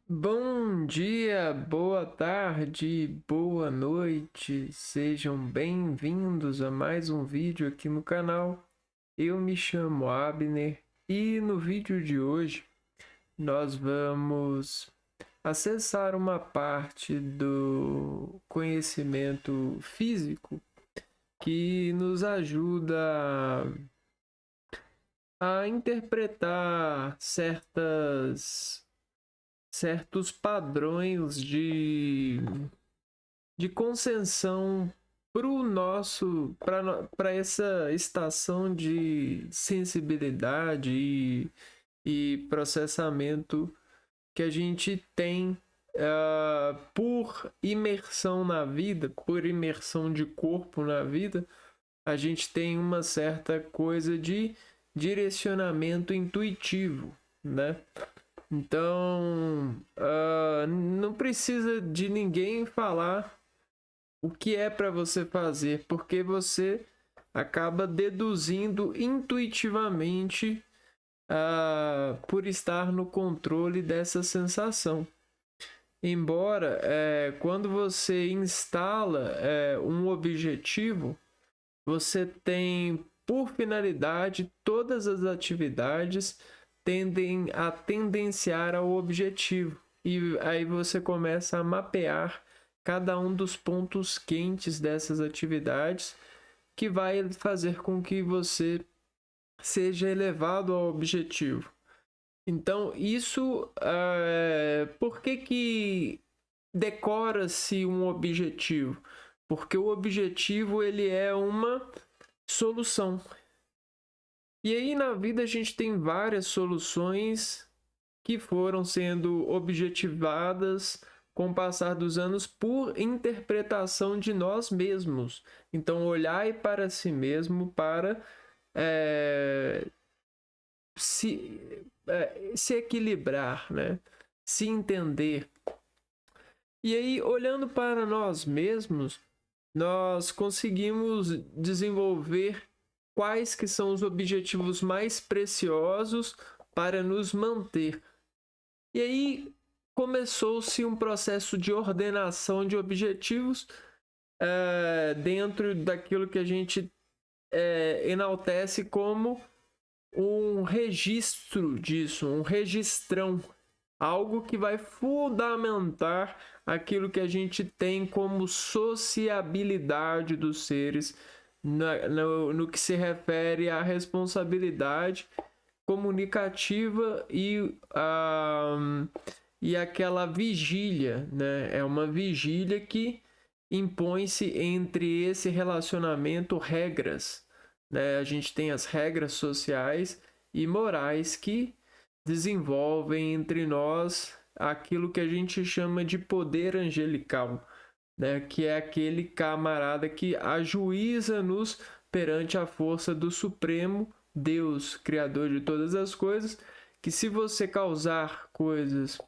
Bom dia, boa tarde, boa noite, sejam bem-vindos a mais um vídeo aqui no canal. Eu me chamo Abner e no vídeo de hoje nós vamos acessar uma parte do conhecimento físico que nos ajuda a interpretar certos padrões de concessão para essa estação de sensibilidade e processamento que a gente tem por imersão na vida, por imersão de corpo na vida. A gente tem uma certa coisa de direcionamento intuitivo, né? Então, não precisa de ninguém falar o que é para você fazer, porque você acaba deduzindo intuitivamente por estar no controle dessa sensação. Embora, quando você instala um objetivo, você tem por finalidade todas as atividades tendem a tendenciar ao objetivo. E aí você começa a mapear cada um dos pontos quentes dessas atividades, que vai fazer com que você seja elevado ao objetivo. Então, isso por que decora-se um objetivo? Porque o objetivo ele é uma solução. E aí na vida a gente tem várias soluções que foram sendo objetivadas com o passar dos anos por interpretação de nós mesmos. Então, olhar para si mesmo para se equilibrar, né? Se entender. E aí, olhando para nós mesmos, nós conseguimos desenvolver quais que são os objetivos mais preciosos para nos manter. E aí começou-se um processo de ordenação de objetivos dentro daquilo que a gente enaltece como um registro disso, um registrão, algo que vai fundamentar aquilo que a gente tem como sociabilidade dos seres no que se refere à responsabilidade comunicativa e aquela vigília, né? É uma vigília que impõe-se entre esse relacionamento regras, né? A gente tem as regras sociais e morais que desenvolvem entre nós aquilo que a gente chama de poder angelical, né? Que é aquele camarada que ajuiza-nos perante a força do Supremo Deus, Criador de todas as coisas, que se você causar coisas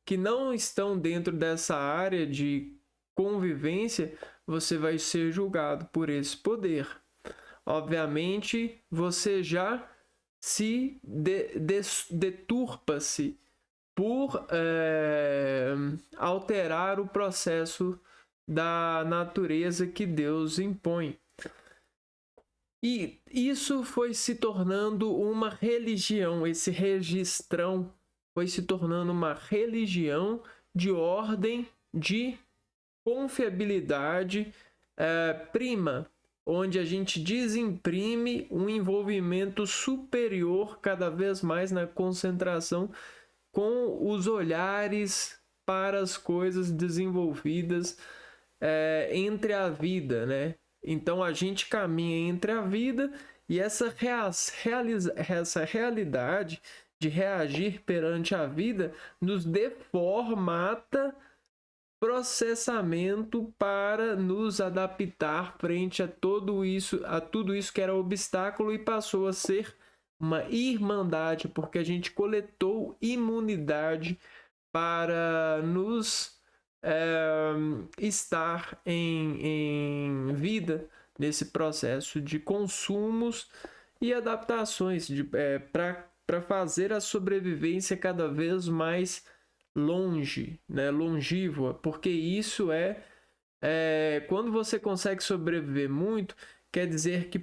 que não estão dentro dessa área de convivência, você vai ser julgado por esse poder. Obviamente, você já se deturpa-se por alterar o processo da natureza que Deus impõe. E isso foi se tornando uma religião, esse registrão foi se tornando uma religião de ordem de confiabilidade prima, onde a gente desimprime um envolvimento superior cada vez mais na concentração com os olhares para as coisas desenvolvidas entre a vida, né? Então a gente caminha entre a vida e essa realidade de reagir perante a vida nos deformata processamento para nos adaptar frente a tudo isso que era obstáculo e passou a ser uma irmandade, porque a gente coletou imunidade para nos estar em vida nesse processo de consumos e adaptações para fazer a sobrevivência cada vez mais longe, né, longínqua, porque isso quando você consegue sobreviver muito, quer dizer que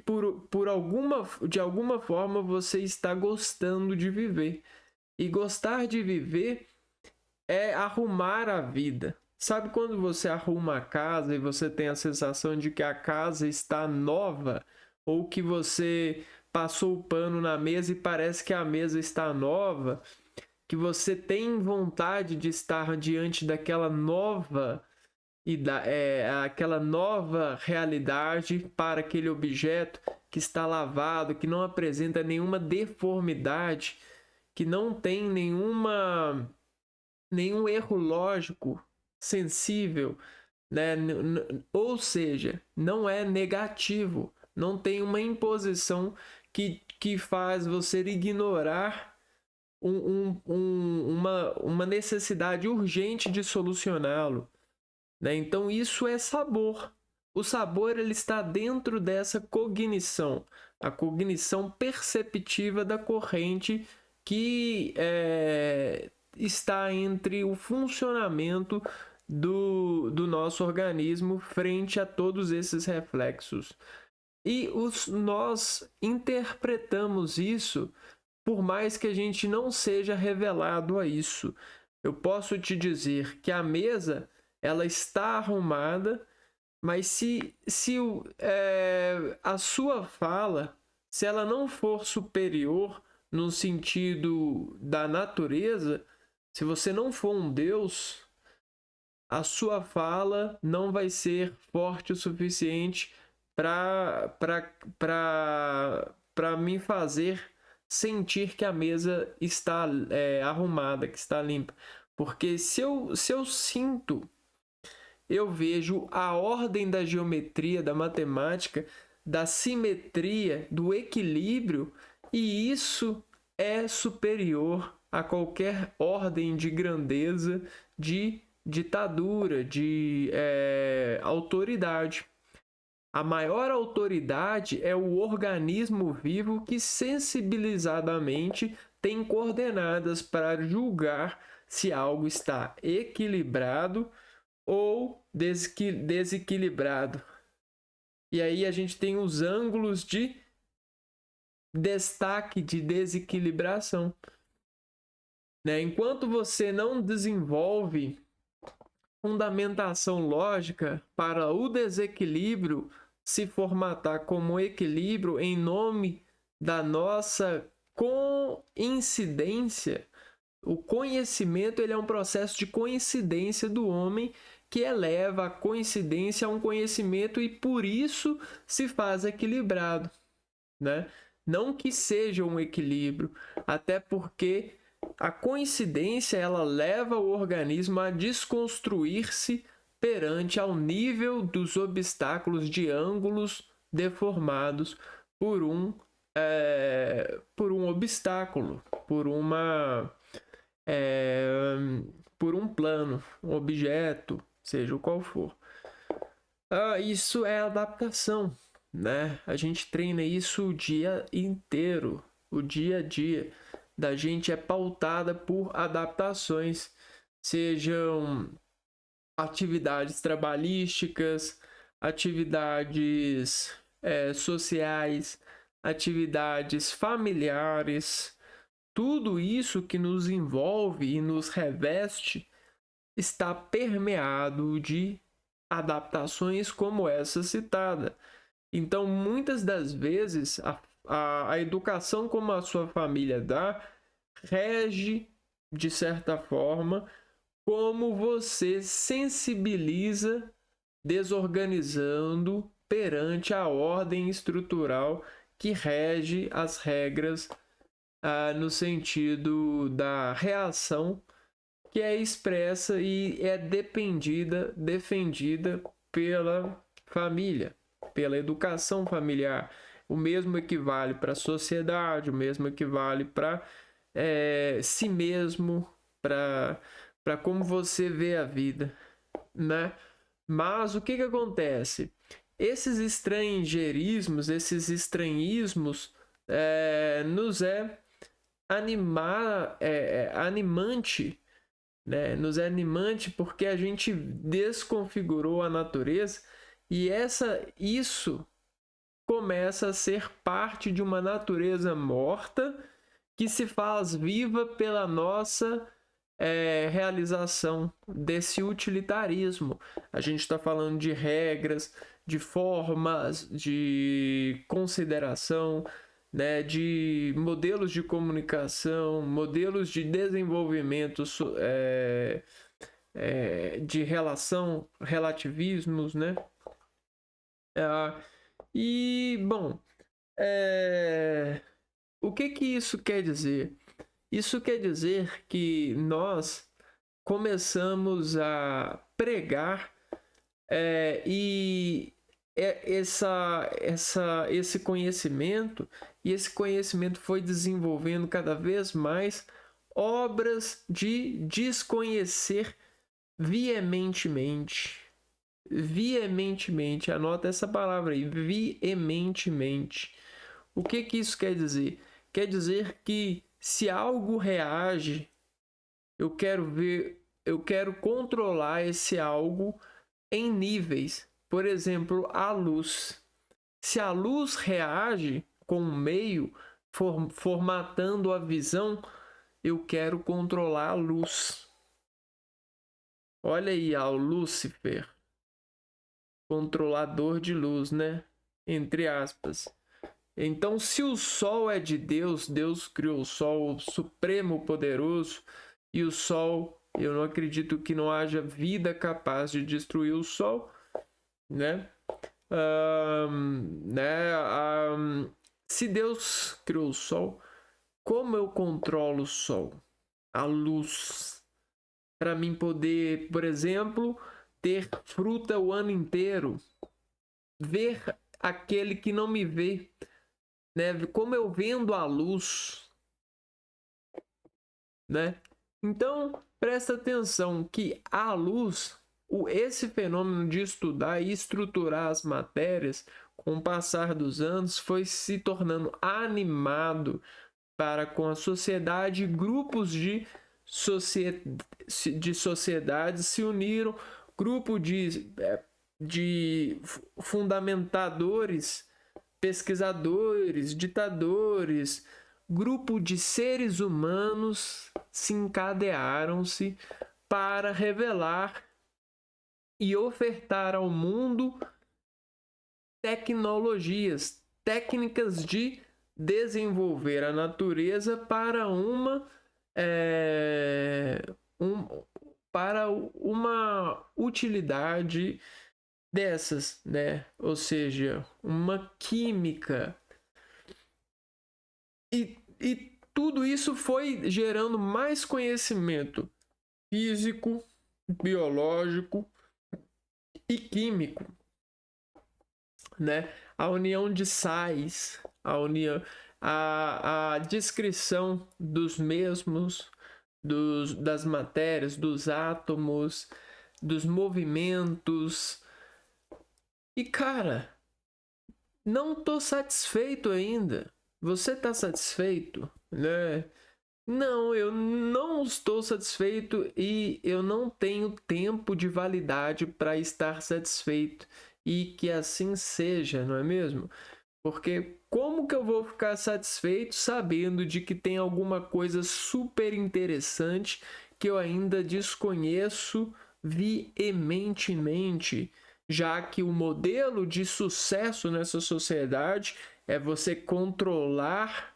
de alguma forma você está gostando de viver. E gostar de viver é arrumar a vida. Sabe quando você arruma a casa e você tem a sensação de que a casa está nova? Ou que você passou o pano na mesa e parece que a mesa está nova? Que você tem vontade de estar diante daquela nova aquela nova realidade para aquele objeto que está lavado, que não apresenta nenhuma deformidade, que não tem nenhum erro lógico sensível, né? Ou seja, não é negativo, não tem uma imposição que faz você ignorar uma necessidade urgente de solucioná-lo, né? Então isso é sabor. O sabor ele está dentro dessa cognição, a cognição perceptiva da corrente que está entre o funcionamento do nosso organismo frente a todos esses reflexos. E nós interpretamos isso por mais que a gente não seja revelado a isso. Eu posso te dizer que a mesa ela está arrumada, mas se a sua fala, se ela não for superior no sentido da natureza, se você não for um Deus, a sua fala não vai ser forte o suficiente para me fazer sentir que a mesa está arrumada, que está limpa. Porque se eu sinto, eu vejo a ordem da geometria, da matemática, da simetria, do equilíbrio, e isso é superior a qualquer ordem de grandeza, de ditadura, de autoridade. A maior autoridade é o organismo vivo que sensibilizadamente tem coordenadas para julgar se algo está equilibrado ou desequilibrado. E aí a gente tem os ângulos de destaque de desequilibração, né? Enquanto você não desenvolve fundamentação lógica para o desequilíbrio se formatar como equilíbrio em nome da nossa coincidência, o conhecimento ele é um processo de coincidência do homem que eleva a coincidência a um conhecimento e por isso se faz equilibrado, né? Não que seja um equilíbrio, até porque a coincidência ela leva o organismo a desconstruir-se perante ao nível dos obstáculos de ângulos deformados por um obstáculo, por um plano, um objeto, seja o qual for. Isso é adaptação, né? A gente treina isso o dia inteiro, o dia a dia da gente é pautada por adaptações, sejam atividades trabalhísticas, atividades sociais, atividades familiares, tudo isso que nos envolve e nos reveste está permeado de adaptações como essa citada. Então, muitas das vezes, a educação como a sua família dá, rege, de certa forma, como você sensibiliza desorganizando perante a ordem estrutural que rege as regras no sentido da reação que é expressa e é defendida pela família, pela educação familiar. O mesmo equivale para a sociedade, o mesmo equivale para si mesmo, para como você vê a vida, né? Mas o que acontece? Esses estranheirismos, esses estranhismos nos animante, né? Nos é animante porque a gente desconfigurou a natureza e isso começa a ser parte de uma natureza morta que se faz viva pela nossa realização desse utilitarismo. A gente está falando de regras, de formas, de consideração, né, de modelos de comunicação, modelos de desenvolvimento de relação, relativismos, né? E, bom, o que isso quer dizer? Isso quer dizer que nós começamos a pregar esse conhecimento, e esse conhecimento foi desenvolvendo cada vez mais obras de desconhecer veementemente. Veementemente, anota essa palavra aí, veementemente. O que isso quer dizer? Quer dizer que se algo reage, eu quero controlar esse algo em níveis. Por exemplo, a luz. Se a luz reage com o meio, formatando a visão, eu quero controlar a luz. Olha aí, ao Lúcifer, controlador de luz, né? Entre aspas. Então, se o Sol é de Deus, Deus criou o Sol, o Supremo Poderoso, e o Sol, eu não acredito que não haja vida capaz de destruir o Sol, né? Se Deus criou o Sol, como eu controlo o Sol? A luz. Para mim poder, por exemplo, ter fruta o ano inteiro, ver aquele que não me vê, né? Como eu vendo a luz, né? Então, presta atenção que a luz, esse fenômeno de estudar e estruturar as matérias, com o passar dos anos, foi se tornando animado para com a sociedade. Grupos de sociedades se uniram, grupo de fundamentadores, pesquisadores, ditadores, grupo de seres humanos se encadearam-se para revelar e ofertar ao mundo tecnologias, técnicas de desenvolver a natureza para para uma utilidade dessas, né? Ou seja, uma química. E tudo isso foi gerando mais conhecimento físico, biológico e químico, né? A união de sais, a descrição dos mesmos, das matérias, dos átomos, dos movimentos. E cara, não tô satisfeito ainda. Você tá satisfeito, né? Não, eu não estou satisfeito e eu não tenho tempo de validade para estar satisfeito. E que assim seja, não é mesmo? Porque como que eu vou ficar satisfeito sabendo de que tem alguma coisa super interessante que eu ainda desconheço veementemente, já que o modelo de sucesso nessa sociedade é você controlar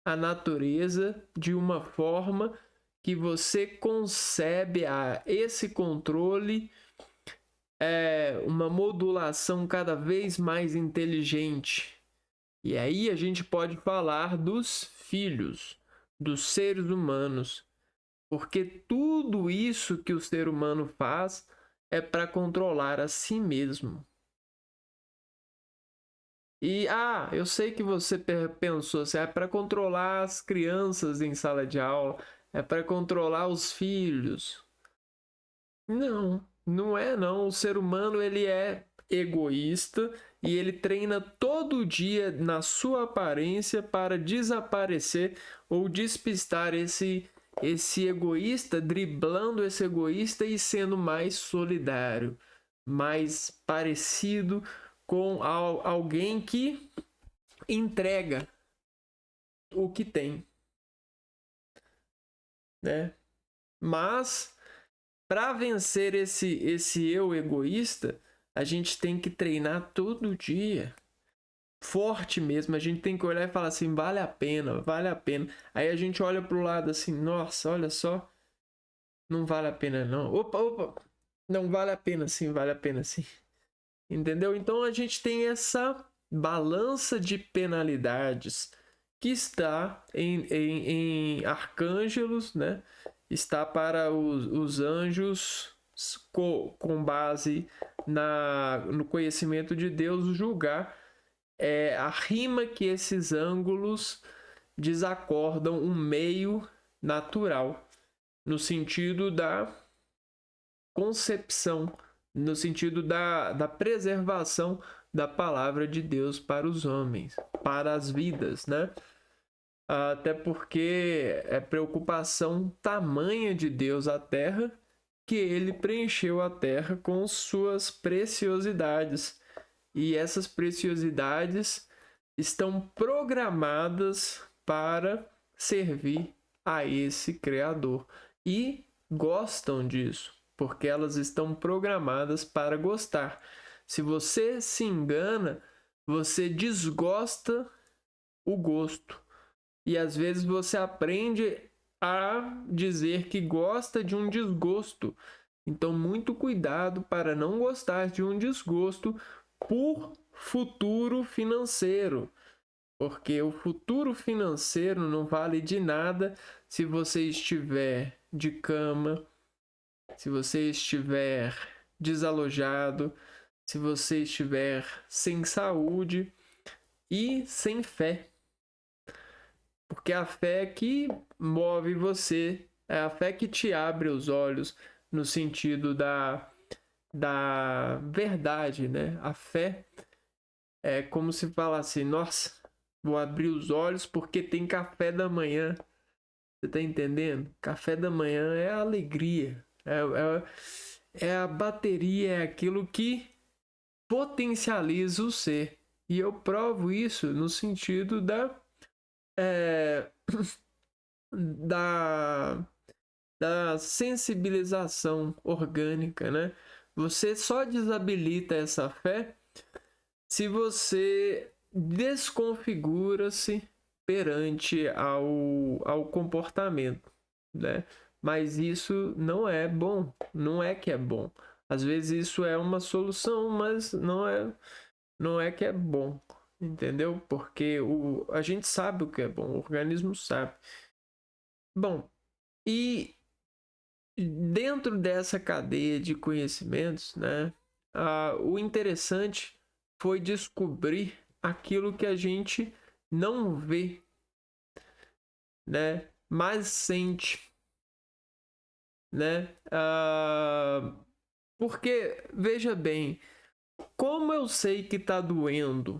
a natureza de uma forma que você concebe esse controle uma modulação cada vez mais inteligente. E aí a gente pode falar dos filhos, dos seres humanos, porque tudo isso que o ser humano faz é para controlar a si mesmo. E eu sei que você pensou assim, é para controlar as crianças em sala de aula, é para controlar os filhos. Não, não é não. O ser humano ele é egoísta e ele treina todo dia na sua aparência para desaparecer ou despistar esse egoísta, driblando esse egoísta e sendo mais solidário, mais parecido com alguém que entrega o que tem, né? Mas para vencer esse eu egoísta, a gente tem que treinar todo dia. Forte mesmo, a gente tem que olhar e falar assim, vale a pena, vale a pena. Aí a gente olha pro lado assim, nossa, olha só, não vale a pena não. Opa, não vale a pena sim, vale a pena sim. Entendeu? Então a gente tem essa balança de penalidades que está em arcângelos, né? Está para os anjos com base no conhecimento de Deus julgar a rima que esses ângulos desacordam um meio natural, no sentido da concepção, no sentido da preservação da palavra de Deus para os homens, para as vidas, né? Até porque é preocupação tamanha de Deus à terra que ele preencheu a terra com suas preciosidades. E essas preciosidades estão programadas para servir a esse Criador. E gostam disso, porque elas estão programadas para gostar. Se você se engana, você desgosta o gosto. E às vezes você aprende a dizer que gosta de um desgosto. Então, muito cuidado para não gostar de um desgosto por futuro financeiro. Porque o futuro financeiro não vale de nada se você estiver de cama, se você estiver desalojado, se você estiver sem saúde e sem fé. Porque a fé que move você, é a fé que te abre os olhos no sentido da verdade, né? A fé é como se falasse, nossa, vou abrir os olhos porque tem café da manhã. Você tá entendendo? Café da manhã é a alegria, é a bateria, é aquilo que potencializa o ser. E eu provo isso no sentido da sensibilização orgânica, né? Você só desabilita essa fé se você desconfigura-se perante ao comportamento, né? Mas isso não é bom, não é que é bom. Às vezes isso é uma solução, mas não é que é bom, entendeu? Porque a gente sabe o que é bom, o organismo sabe. Bom, e dentro dessa cadeia de conhecimentos, né, o interessante foi descobrir aquilo que a gente não vê, né, mas sente, né? Porque, veja bem, como eu sei que tá doendo,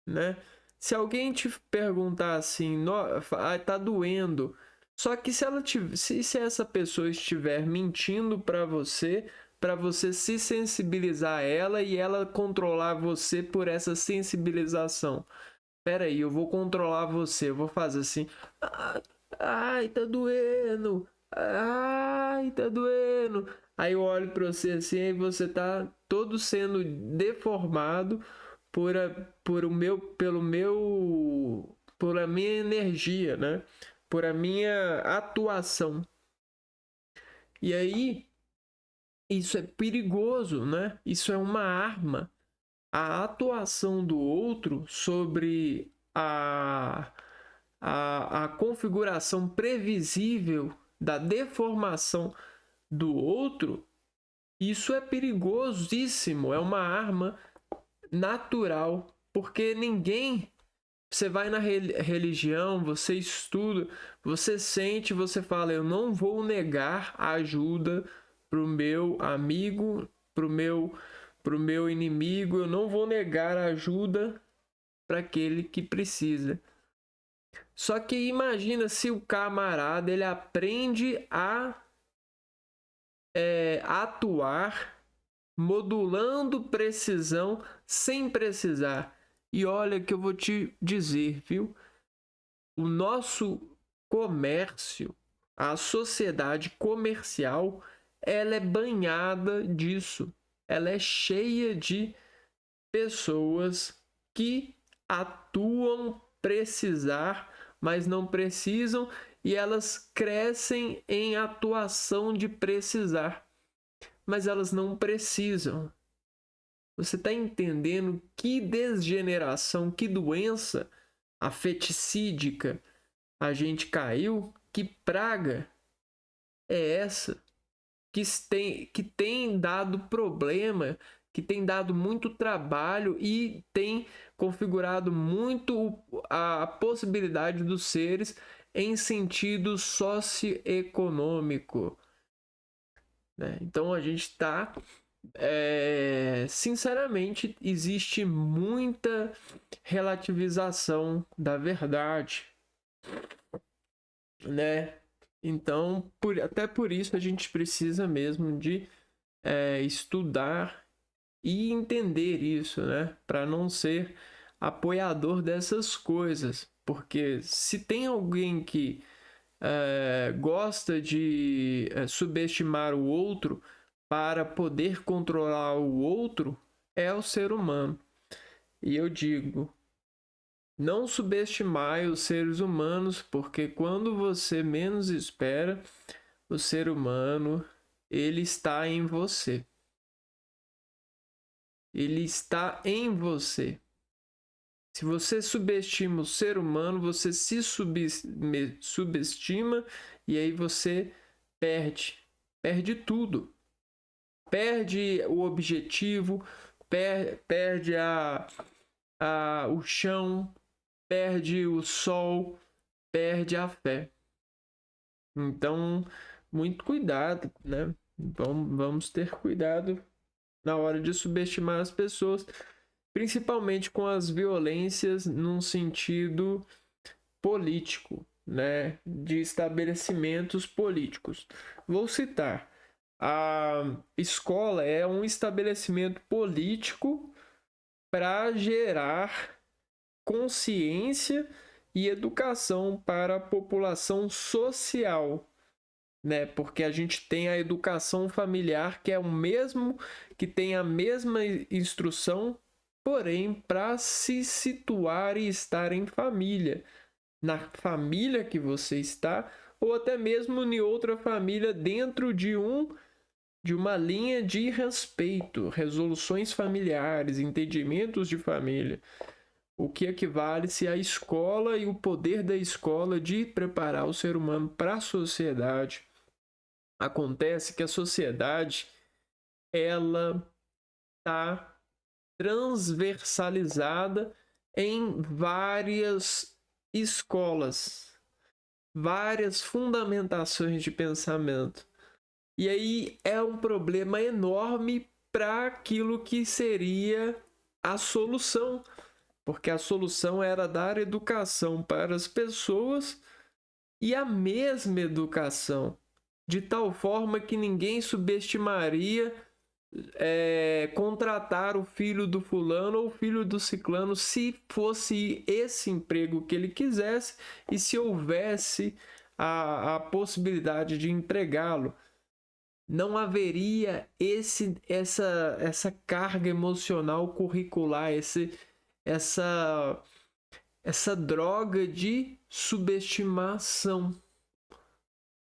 né? Se alguém te perguntar assim, tá doendo, só que se essa pessoa estiver mentindo para você se sensibilizar a ela e ela controlar você por essa sensibilização. Pera aí, eu vou controlar você, eu vou fazer assim, ai, tá doendo, ai, tá doendo. Aí eu olho para você assim e você tá todo sendo deformado pela minha energia, né? Por a minha atuação. E aí, isso é perigoso, né? Isso é uma arma. A atuação do outro sobre a configuração previsível da deformação do outro, isso é perigosíssimo. É uma arma natural, porque ninguém... Você vai na religião, você estuda, você sente, você fala, eu não vou negar a ajuda para o meu amigo, para para o meu inimigo, eu não vou negar ajuda para aquele que precisa. Só que imagina se o camarada ele aprende a atuar modulando precisão sem precisar. E olha que eu vou te dizer, viu? O nosso comércio, a sociedade comercial, ela é banhada disso. Ela é cheia de pessoas que atuam precisar, mas não precisam, e elas crescem em atuação de precisar, mas elas não precisam. Você está entendendo que desgeneração, que doença afeticídica a gente caiu? Que praga é essa que tem dado problema, que tem dado muito trabalho e tem configurado muito a possibilidade dos seres em sentido socioeconômico, né? Então a gente está sinceramente, existe muita relativização da verdade, né? Então, até por isso a gente precisa mesmo de estudar e entender isso, né? Para não ser apoiador dessas coisas. Porque se tem alguém que gosta de subestimar o outro para poder controlar o outro, é o ser humano. E eu digo, não subestimai os seres humanos, porque quando você menos espera, o ser humano, ele está em você. Ele está em você. Se você subestima o ser humano, você se subestima e aí você perde tudo. Perde o objetivo, perde o chão, perde o sol, perde a fé. Então, muito cuidado, né? Vamos ter cuidado na hora de subestimar as pessoas, principalmente com as violências num sentido político, né? De estabelecimentos políticos. Vou citar. A escola é um estabelecimento político para gerar consciência e educação para a população social, né? Porque a gente tem a educação familiar, que é o mesmo, que tem a mesma instrução, porém para se situar e estar em família, na família que você está, ou até mesmo em outra família dentro de uma linha de respeito, resoluções familiares, entendimentos de família. O que equivale-se à escola e o poder da escola de preparar o ser humano para a sociedade. Acontece que a sociedade ela está transversalizada em várias escolas, várias fundamentações de pensamento. E aí é um problema enorme para aquilo que seria a solução, porque a solução era dar educação para as pessoas e a mesma educação, de tal forma que ninguém subestimaria contratar o filho do fulano ou o filho do ciclano se fosse esse emprego que ele quisesse e se houvesse a possibilidade de empregá-lo. Não haveria essa carga emocional curricular, essa droga de subestimação.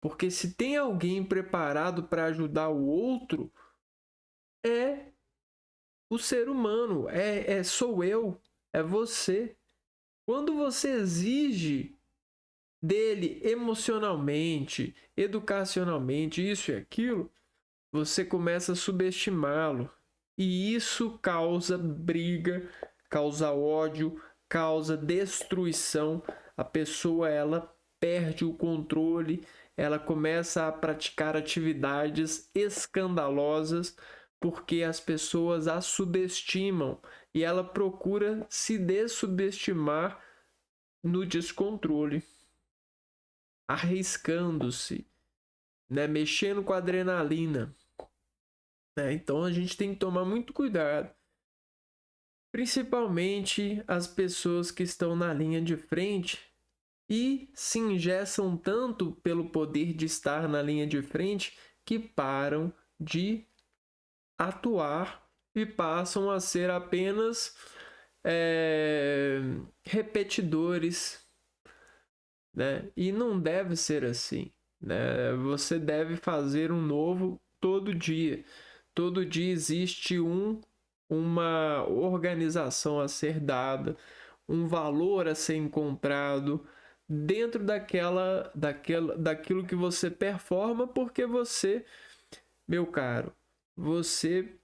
Porque se tem alguém preparado para ajudar o outro, é o ser humano, sou eu, é você. Quando você exige dele emocionalmente, educacionalmente, isso e aquilo, você começa a subestimá-lo. E isso causa briga, causa ódio, causa destruição. A pessoa ela perde o controle, ela começa a praticar atividades escandalosas porque as pessoas a subestimam e ela procura se dessubestimar no descontrole, arriscando-se, né? Mexendo com a adrenalina, né? Então a gente tem que tomar muito cuidado, principalmente as pessoas que estão na linha de frente e se engessam tanto pelo poder de estar na linha de frente que param de atuar e passam a ser apenas repetidores, né? E não deve ser assim, né? Você deve fazer um novo todo dia. Todo dia existe uma organização a ser dada, um valor a ser encontrado dentro daquilo que você performa, porque você, meu caro, você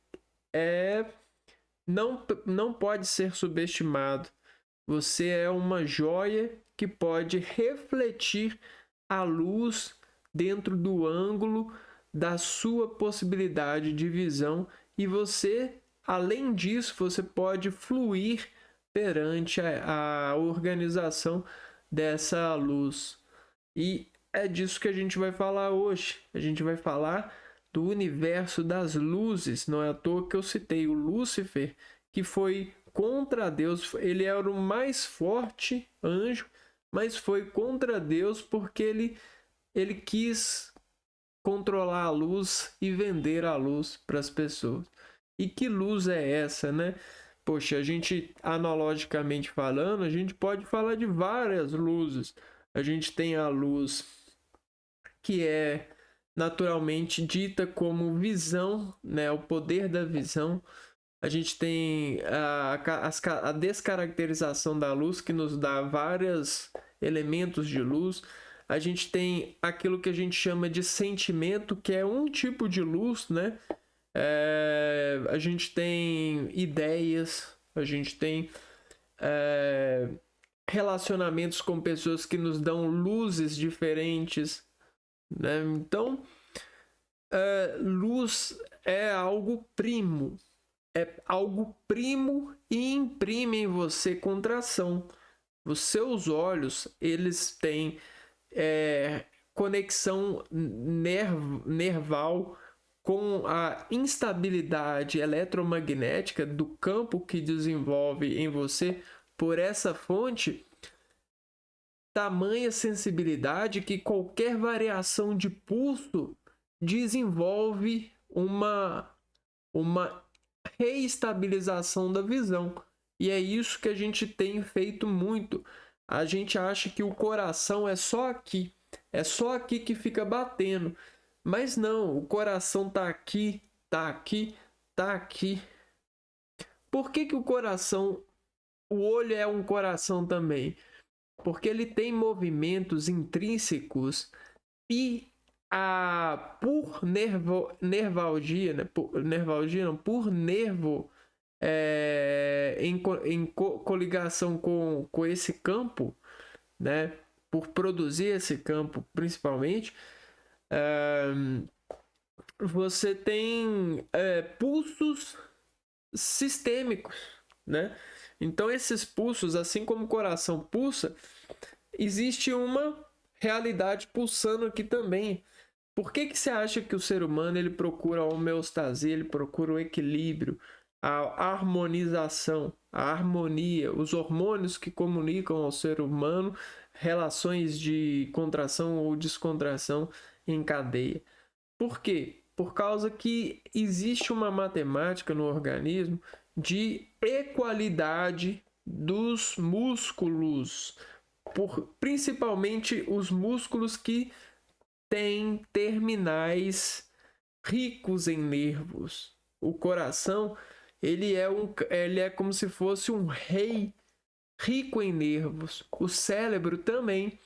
não pode ser subestimado. Você é uma joia que pode refletir a luz dentro do ângulo da sua possibilidade de visão e você, além disso, você pode fluir perante a organização dessa luz. E é disso que a gente vai falar hoje. A gente vai falar do universo das luzes. Não é à toa que eu citei o Lúcifer, que foi contra Deus. Ele era o mais forte anjo, mas foi contra Deus porque ele quis controlar a luz e vender a luz para as pessoas. E que luz é essa, né? Poxa, a gente, analogicamente falando, a gente pode falar de várias luzes. A gente tem a luz que é naturalmente dita como visão, né? O poder da visão. A gente tem a descaracterização da luz, que nos dá vários elementos de luz. A gente tem aquilo que a gente chama de sentimento, que é um tipo de luz, né? A gente tem ideias, a gente tem relacionamentos com pessoas que nos dão luzes diferentes, né? Então, luz é algo primo. É algo primo e imprime em você contração. Os seus olhos, eles têm conexão nerval com a instabilidade eletromagnética do campo que desenvolve em você por essa fonte, tamanha sensibilidade que qualquer variação de pulso desenvolve uma reestabilização da visão. E é isso que a gente tem feito muito. A gente acha que o coração é só aqui que fica batendo. Mas não, o coração tá aqui, tá aqui, tá aqui. Por que o coração, o olho é um coração também? Porque ele tem movimentos intrínsecos e por nervalgia, né? Por nervo em coligação com esse campo, né? Por produzir esse campo principalmente, você tem pulsos sistêmicos, né? Então esses pulsos, assim como o coração pulsa, existe uma realidade pulsando aqui também. Por que você acha que o ser humano ele procura a homeostasia, ele procura o equilíbrio, a harmonização, a harmonia, os hormônios que comunicam ao ser humano relações de contração ou descontração em cadeia? Por quê? Por causa que existe uma matemática no organismo de equalidade dos músculos, principalmente os músculos que têm terminais ricos em nervos. O coração, ele é como se fosse um rei rico em nervos. O cérebro também.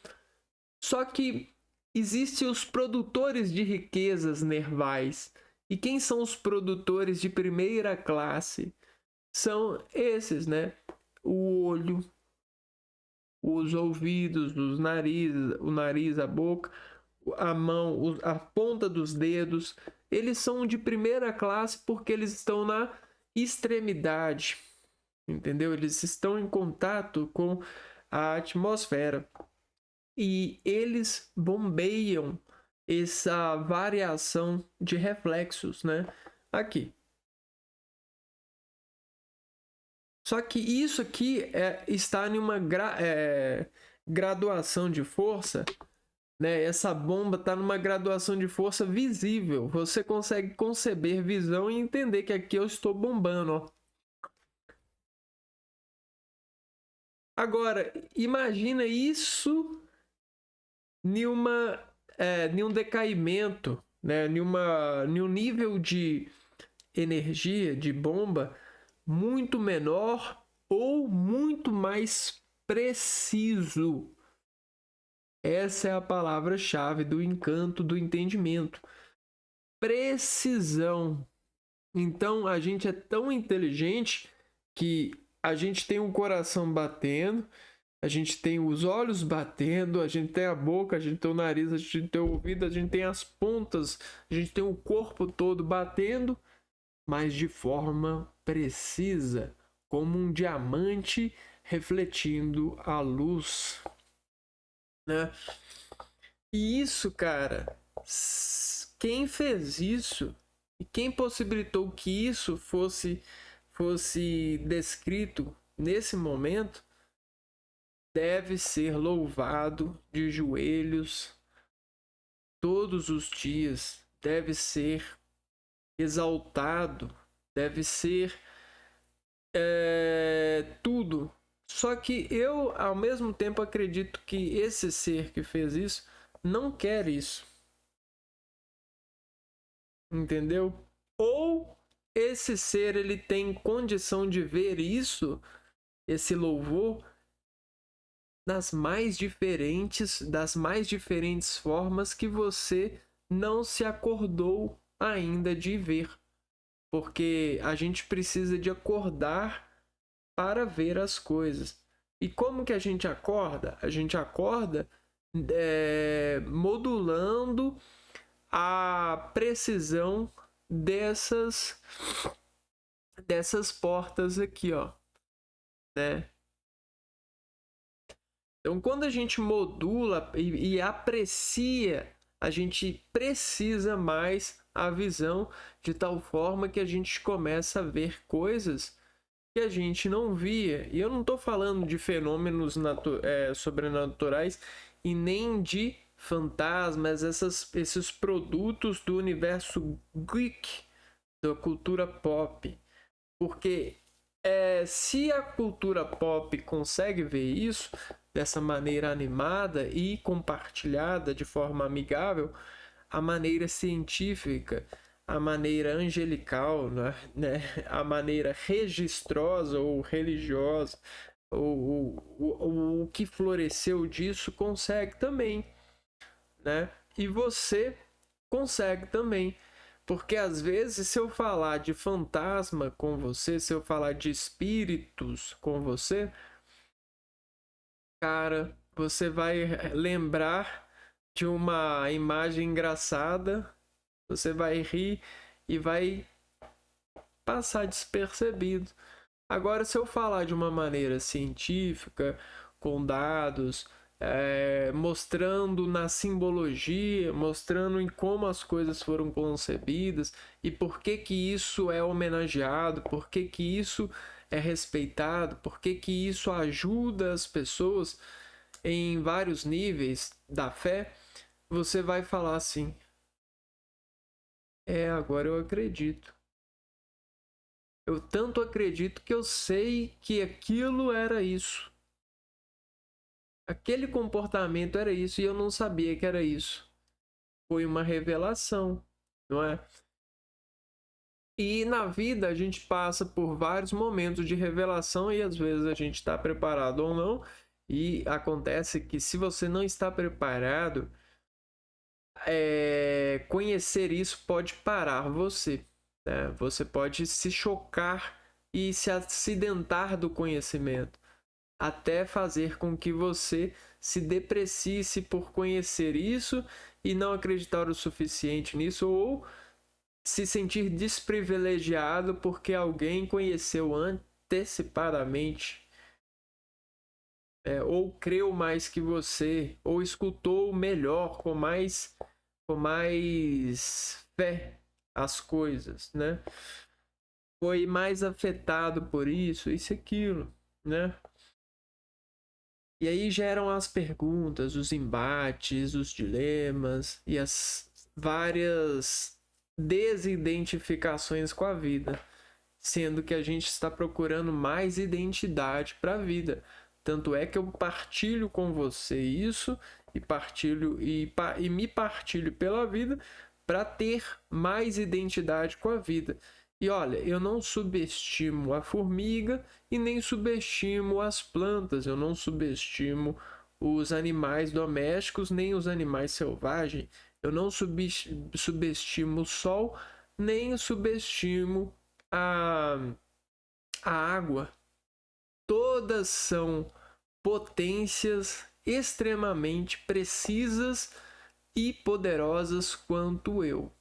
Só que existem os produtores de riquezas nervais. E quem são os produtores de primeira classe? São esses, né? O olho, os ouvidos, o nariz, a boca, a mão, a ponta dos dedos. eles são de primeira classe porque eles estão na extremidade, entendeu? Eles estão em contato com a atmosfera e eles bombeiam essa variação de reflexos, né? Aqui. Só que isso aqui está em uma graduação de força, né? Essa bomba está numa graduação de força visível. Você consegue conceber visão e entender que aqui eu estou bombando, ó. Agora, imagina isso em um decaimento, né? Em um nível de energia, de bomba, muito menor ou muito mais preciso. Essa é a palavra-chave do encanto do entendimento. Precisão. Então, a gente é tão inteligente que a gente tem um coração batendo, a gente tem os olhos batendo, a gente tem a boca, a gente tem o nariz, a gente tem o ouvido, a gente tem as pontas, a gente tem o corpo todo batendo, mas de forma precisa, como um diamante refletindo a luz, né? E isso, cara, quem fez isso e quem possibilitou que isso fosse descrito nesse momento deve ser louvado de joelhos todos os dias, deve ser exaltado, deve ser tudo. Só que eu, ao mesmo tempo, acredito que esse ser que fez isso não quer isso. Entendeu? Ou esse ser ele tem condição de ver isso, esse louvor, das mais diferentes formas que você não se acordou ainda de ver. Porque a gente precisa de acordar para ver as coisas. E como que a gente acorda? A gente acorda modulando a precisão dessas portas aqui, ó, né? Então, quando a gente modula e aprecia, a gente precisa mais a visão de tal forma que a gente começa a ver coisas que a gente não via. E eu não estou falando de fenômenos sobrenaturais e nem de fantasmas, esses produtos do universo geek, da cultura pop. Porque se a cultura pop consegue ver isso dessa maneira animada e compartilhada de forma amigável, a maneira científica, a maneira angelical, né? A maneira registrosa ou religiosa, o que floresceu disso consegue também, né? E você consegue também. Porque às vezes, se eu falar de fantasma com você, se eu falar de espíritos com você, cara, você vai lembrar de uma imagem engraçada, você vai rir e vai passar despercebido. Agora, se eu falar de uma maneira científica, com dados, mostrando na simbologia, mostrando em como as coisas foram concebidas e por que que isso é homenageado, por que que isso é respeitado, por que que isso ajuda as pessoas em vários níveis da fé, você vai falar assim: agora eu acredito. Eu tanto acredito que eu sei que aquilo era isso. Aquele comportamento era isso e eu não sabia que era isso. Foi uma revelação, não é? E na vida a gente passa por vários momentos de revelação e às vezes a gente está preparado ou não. E acontece que se você não está preparado, conhecer isso pode parar você, né? Você pode se chocar e se acidentar do conhecimento, até fazer com que você se deprecie por conhecer isso e não acreditar o suficiente nisso, ou se sentir desprivilegiado porque alguém conheceu antecipadamente, ou creu mais que você, ou escutou melhor, com mais fé as coisas, né? Foi mais afetado por isso e aquilo, né? E aí geram as perguntas, os embates, os dilemas e as várias desidentificações com a vida, sendo que a gente está procurando mais identidade para a vida. Tanto é que eu partilho com você isso e partilho e me partilho pela vida para ter mais identidade com a vida. E olha, eu não subestimo a formiga e nem subestimo as plantas, eu não subestimo os animais domésticos nem os animais selvagens, eu não subestimo o sol nem subestimo a água. Todas são potências extremamente precisas e poderosas quanto eu.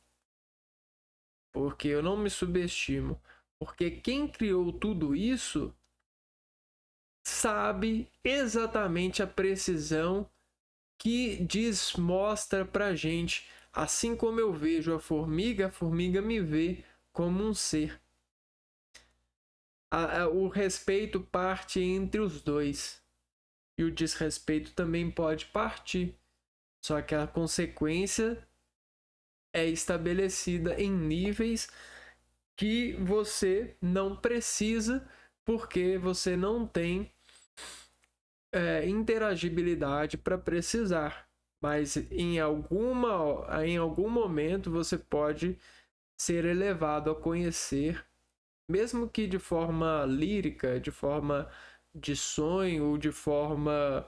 Porque eu não me subestimo. Porque quem criou tudo isso sabe exatamente a precisão que mostra pra gente. Assim como eu vejo a formiga me vê como um ser. O respeito parte entre os dois. E o desrespeito também pode partir. Só que a consequência é estabelecida em níveis que você não precisa, porque você não tem interagibilidade para precisar. Mas em algum momento você pode ser elevado a conhecer, mesmo que de forma lírica, de forma de sonho, de forma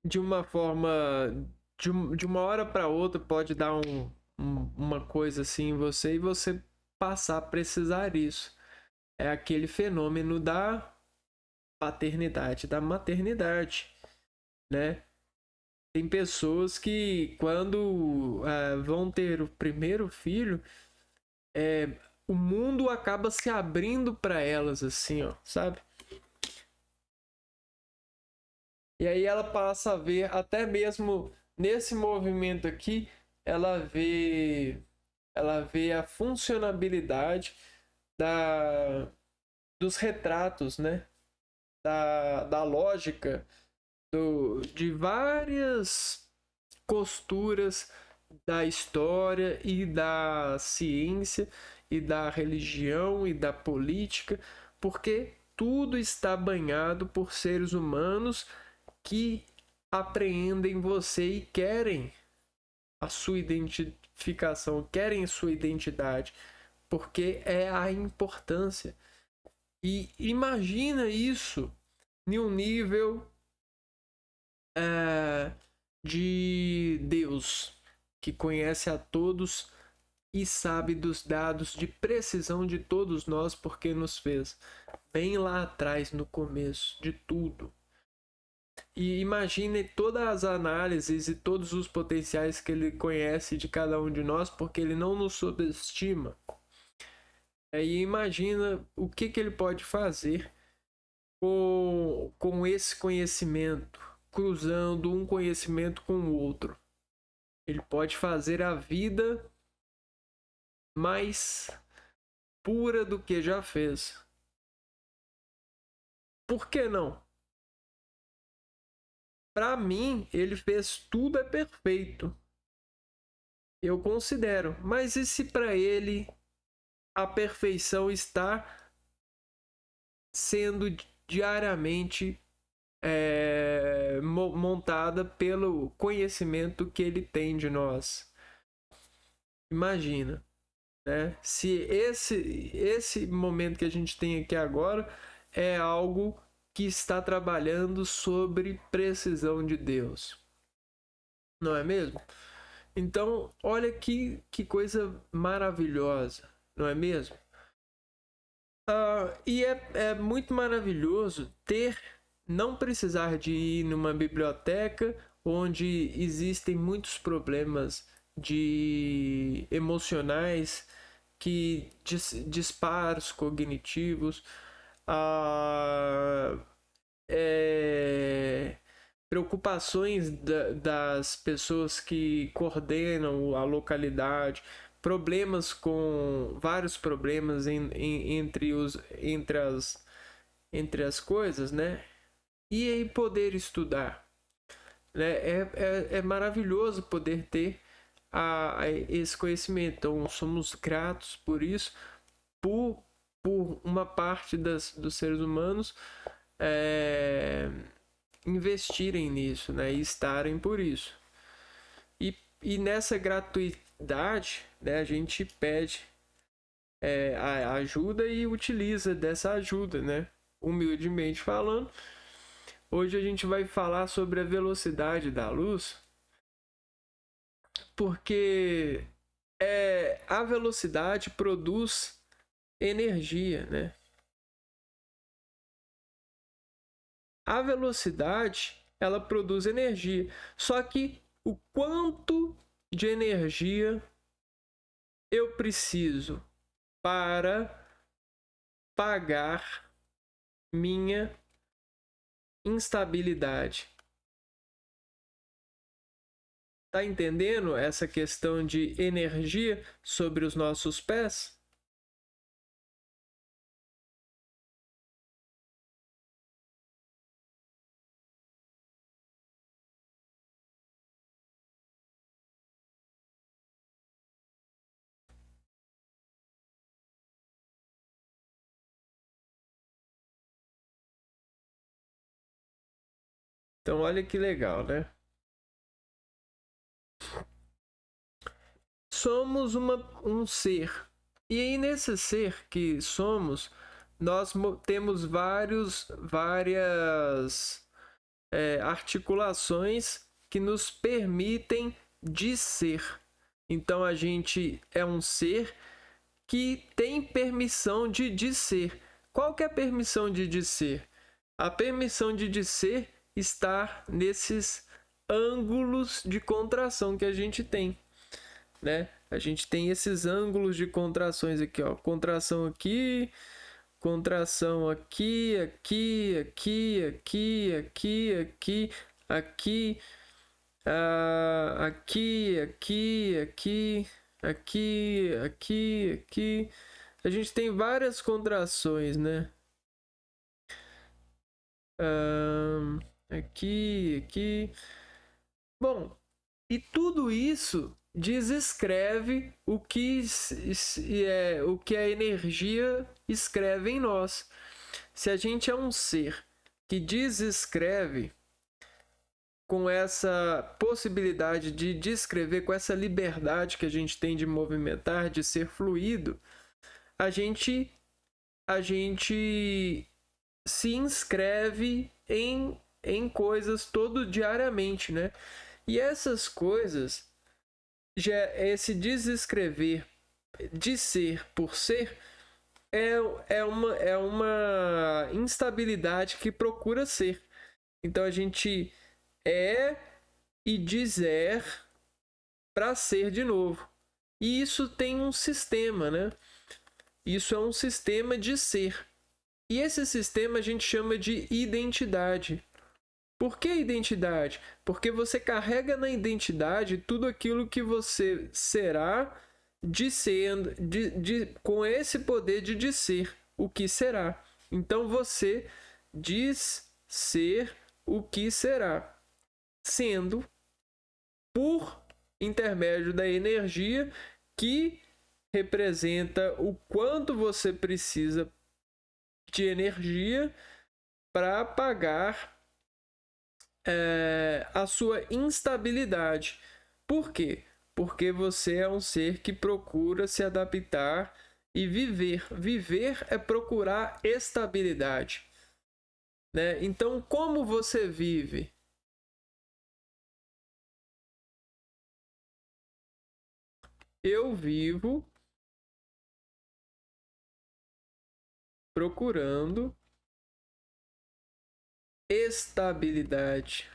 de uma forma de uma hora para outra pode dar uma coisa assim em você e você passar a precisar isso. É aquele fenômeno da paternidade, da maternidade, né? Tem pessoas que quando vão ter o primeiro filho, o mundo acaba se abrindo para elas assim, ó, sabe? E aí ela passa a ver, até mesmo nesse movimento aqui, ela vê a funcionabilidade dos retratos, né? Da lógica de várias costuras da história e da ciência e da religião e da política, porque tudo está banhado por seres humanos que apreendem você e querem a sua identificação, querem a sua identidade, porque é a importância. E imagina isso em um nível de Deus, que conhece a todos e sabe dos dados de precisão de todos nós, porque nos fez bem lá atrás, no começo de tudo. E imagine todas as análises e todos os potenciais que ele conhece de cada um de nós, porque ele não nos subestima. E imagina o que ele pode fazer com esse conhecimento, cruzando um conhecimento com o outro. Ele pode fazer a vida mais pura do que já fez. Por que não? Para mim, ele fez tudo perfeito. Eu considero. Mas e se para ele a perfeição está sendo diariamente montada pelo conhecimento que ele tem de nós? Imagina, né? Se esse momento que a gente tem aqui agora é algo que está trabalhando sobre precisão de Deus, não é mesmo? Então, olha que coisa maravilhosa, não é mesmo? E é muito maravilhoso ter não precisar de ir numa biblioteca onde existem muitos problemas de emocionais, que disparos cognitivos, a, preocupações das pessoas que coordenam a localidade, problemas com vários problemas entre as coisas, né? E aí poder estudar, né? É maravilhoso poder ter esse conhecimento. Então somos gratos por isso, por, por uma parte dos seres humanos investirem nisso, né? E estarem por isso. E nessa gratuidade, né, a gente pede a ajuda e utiliza dessa ajuda, né? Humildemente falando. Hoje a gente vai falar sobre a velocidade da luz, porque a velocidade produz energia, né? A velocidade, ela produz energia. Só que o quanto de energia eu preciso para pagar minha instabilidade? Tá entendendo essa questão de energia sobre os nossos pés? Então, olha que legal, né? Somos um ser. E aí, nesse ser que somos, nós temos várias articulações que nos permitem disser. Então, a gente é um ser que tem permissão de disser. Qual que é a permissão de disser? A permissão de disser está nesses ângulos de contração que a gente tem, né? A gente tem esses ângulos de contrações aqui, ó. Contração aqui, contração aqui, aqui, aqui, aqui, aqui, aqui, aqui, aqui, aqui, aqui, aqui, aqui, aqui. A gente tem várias contrações, né? Aqui, aqui. Bom, e tudo isso desescreve o que a energia escreve em nós. Se a gente é um ser que desescreve com essa possibilidade de descrever, com essa liberdade que a gente tem de movimentar, de ser fluido, a gente se inscreve em coisas todo diariamente, né? E essas coisas, esse desescrever de ser por ser, é uma instabilidade que procura ser. Então a gente é e dizer para ser de novo. E isso tem um sistema, né? Isso é um sistema de ser. E esse sistema a gente chama de identidade. Por que identidade? Porque você carrega na identidade tudo aquilo que você será dizendo, com esse poder de dizer o que será. Então você diz ser o que será, sendo por intermédio da energia que representa o quanto você precisa de energia para pagar a sua instabilidade. Por quê? Porque você é um ser que procura se adaptar e viver. Viver é procurar estabilidade, né? Então, como você vive? Eu vivo procurando estabilidade.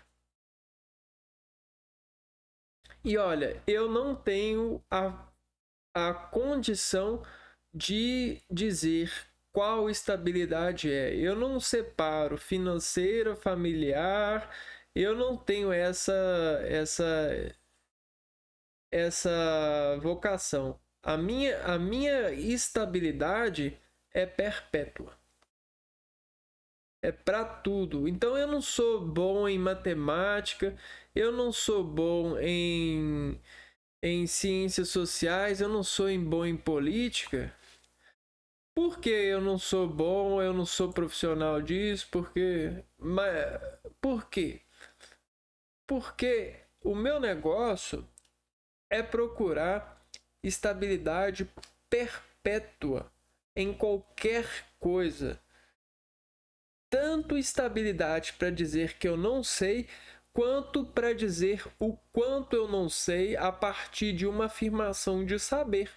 E olha, eu não tenho a condição de dizer qual estabilidade é. Eu não separo financeira, familiar, eu não tenho essa vocação. A minha estabilidade é perpétua. É para tudo. Então eu não sou bom em matemática, eu não sou bom em ciências sociais, eu não sou bom em política. Por que eu não sou bom, eu não sou profissional disso? Por quê? Porque o meu negócio é procurar estabilidade perpétua em qualquer coisa. Tanto estabilidade para dizer que eu não sei, quanto para dizer o quanto eu não sei a partir de uma afirmação de saber.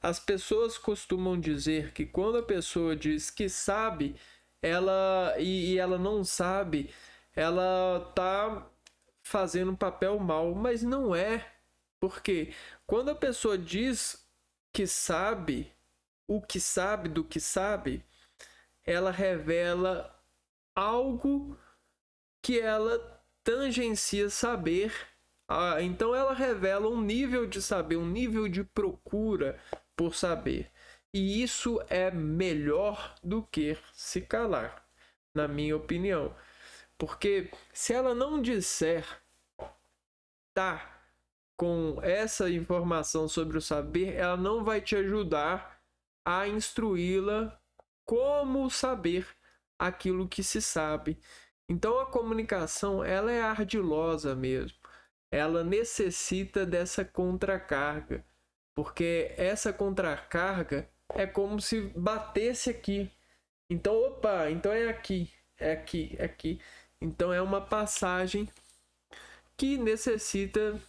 As pessoas costumam dizer que quando a pessoa diz que sabe, e ela não sabe, ela está fazendo um papel mal, mas não é. Porque quando a pessoa diz que sabe, o que sabe do que sabe, ela revela algo que ela tangencia saber. Então ela revela um nível de saber, um nível de procura por saber. E isso é melhor do que se calar, na minha opinião. Porque se ela não disser tá com essa informação sobre o saber, ela não vai te ajudar a instruí-la como saber aquilo que se sabe. Então a comunicação, ela é ardilosa mesmo. Ela necessita dessa contracarga, porque essa contracarga é como se batesse aqui. Então, opa, então é aqui, é aqui, é aqui. Então é uma passagem que necessita,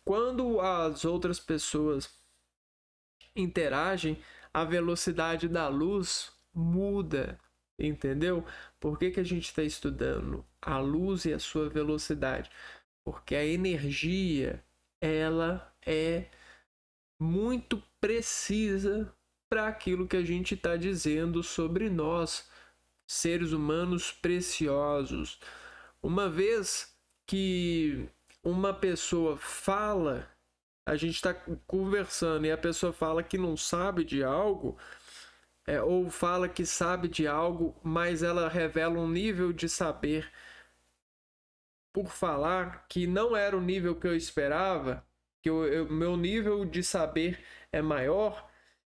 quando as outras pessoas interagem, a velocidade da luz muda, entendeu? Por que a gente está estudando a luz e a sua velocidade? Porque a energia, ela é muito precisa para aquilo que a gente está dizendo sobre nós, seres humanos preciosos. Uma vez que uma pessoa fala, a gente está conversando e a pessoa fala que não sabe de algo, ou fala que sabe de algo, mas ela revela um nível de saber por falar que não era o nível que eu esperava, que meu nível de saber é maior,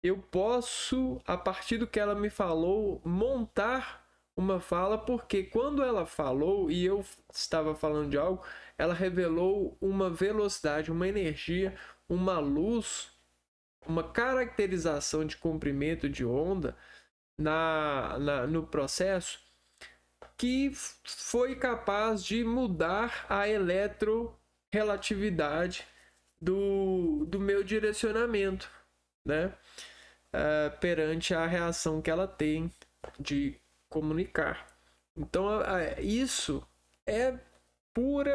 eu posso, a partir do que ela me falou, montar uma fala, porque quando ela falou e eu estava falando de algo, ela revelou uma velocidade, uma energia, uma luz, uma caracterização de comprimento de onda no processo que foi capaz de mudar a eletrorelatividade do meu direcionamento, né? Perante a reação que ela tem de comunicar. Então, isso é pura,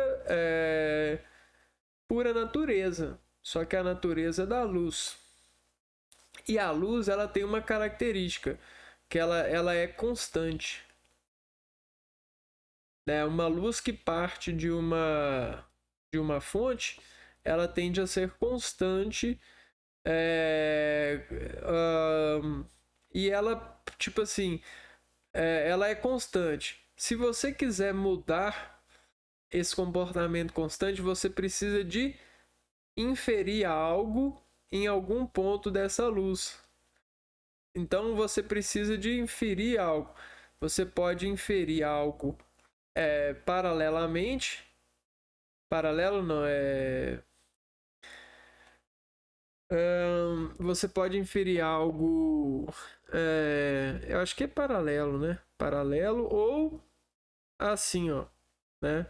pura natureza, só que a natureza da luz. E a luz, ela tem uma característica, que ela é constante. Né? Uma luz que parte de uma fonte, ela tende a ser constante, e ela, tipo assim, ela é constante. Se você quiser mudar esse comportamento constante, você precisa de inferir algo em algum ponto dessa luz. Então você precisa de inferir algo. Você pode inferir algo paralelamente. Paralelo não, você pode inferir algo. Eu acho que é paralelo, né? Paralelo ou assim, ó, né?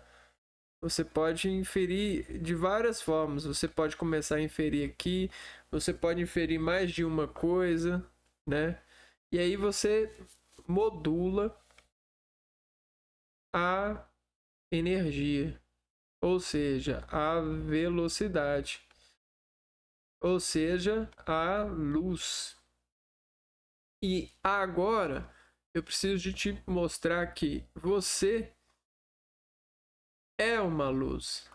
Você pode inferir de várias formas. Você pode começar a inferir aqui, você pode inferir mais de uma coisa, né? E aí você modula a energia, ou seja, a velocidade, ou seja, a luz. E agora eu preciso de te mostrar que você é uma luz,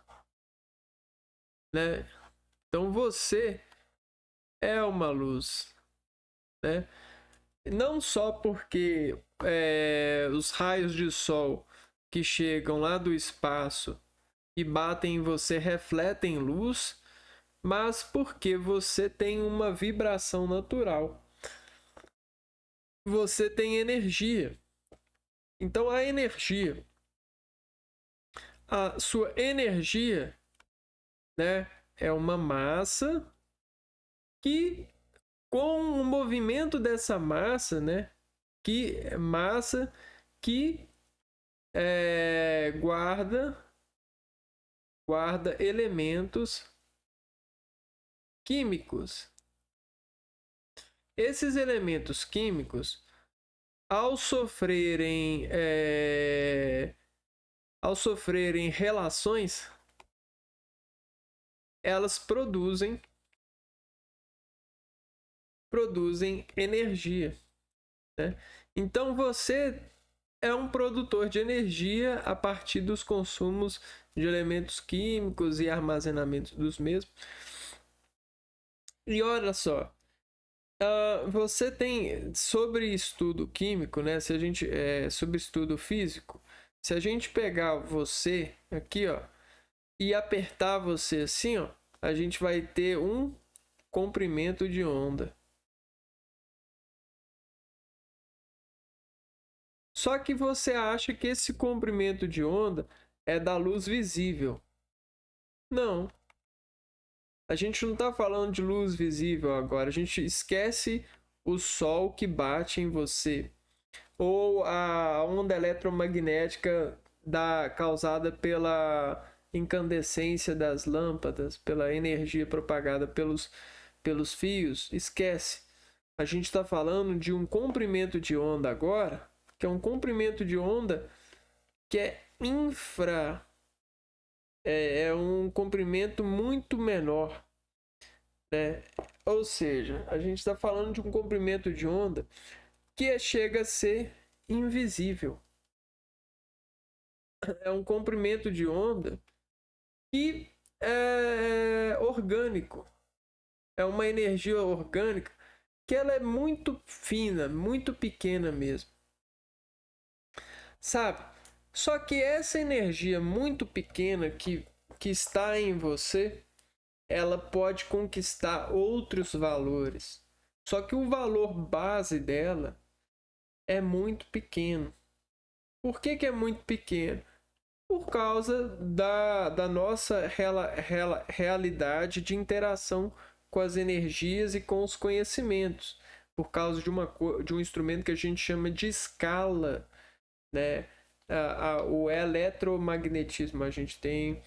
né? Então você é uma luz, né? Não só porque os raios de sol que chegam lá do espaço e batem em você refletem luz, mas porque você tem uma vibração natural. Você tem energia. Então a sua energia, né, é uma massa que, com o movimento dessa massa, né, que guarda elementos químicos. Esses elementos químicos, ao sofrerem relações, elas produzem energia, né? Então você é um produtor de energia a partir dos consumos de elementos químicos e armazenamento dos mesmos. E olha só, você tem sobre estudo químico, né? Se a gente sobre estudo físico, se a gente pegar você aqui, ó, e apertar você assim, ó, a gente vai ter um comprimento de onda. Só que você acha que esse comprimento de onda é da luz visível. Não. A gente não está falando de luz visível agora. A gente esquece o sol que bate em você. Ou a onda eletromagnética causada pela incandescência das lâmpadas, pela energia propagada pelos fios. Esquece. A gente está falando de um comprimento de onda agora, que é um comprimento de onda que é um comprimento muito menor, né? Ou seja, a gente está falando de um comprimento de onda que chega a ser invisível. É um comprimento de onda que é orgânico. É uma energia orgânica que ela é muito fina, muito pequena mesmo. Sabe? Só que essa energia muito pequena que está em você, ela pode conquistar outros valores. Só que o valor base dela é muito pequeno. Por que é muito pequeno? Por causa da nossa realidade de interação com as energias e com os conhecimentos. Por causa de um instrumento que a gente chama de escala, né? O eletromagnetismo, a gente tem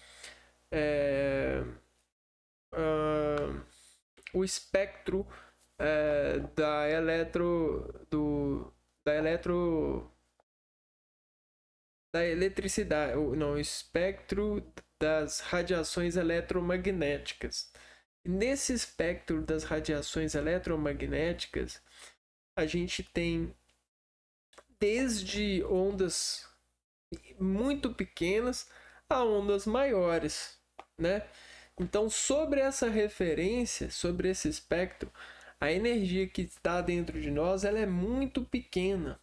o espectro da eletricidade, não, o espectro das radiações eletromagnéticas. Nesse espectro das radiações eletromagnéticas, a gente tem desde ondas muito pequenas a ondas maiores, né? Então, sobre essa referência, sobre esse espectro, a energia que está dentro de nós, ela é muito pequena.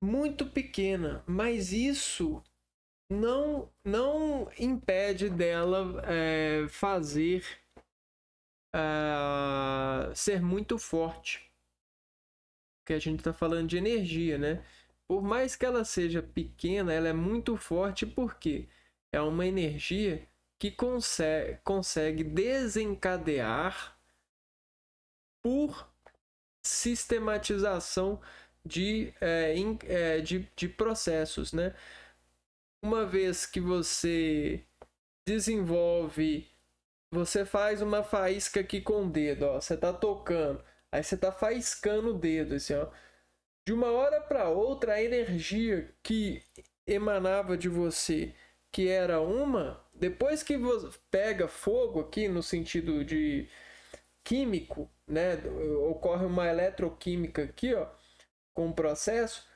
Muito pequena, mas isso não impede dela ser muito forte. Porque a gente está falando de energia, né? Por mais que ela seja pequena, ela é muito forte porque é uma energia que consegue desencadear por sistematização de processos, né? Uma vez que você você faz uma faísca aqui com o dedo, ó, você tá tocando, aí você tá faiscando o dedo, assim, ó, De uma hora para outra, a energia que emanava de você, que era uma, depois que você pega fogo aqui no sentido de químico, né? Ocorre uma eletroquímica aqui, ó, com o processo,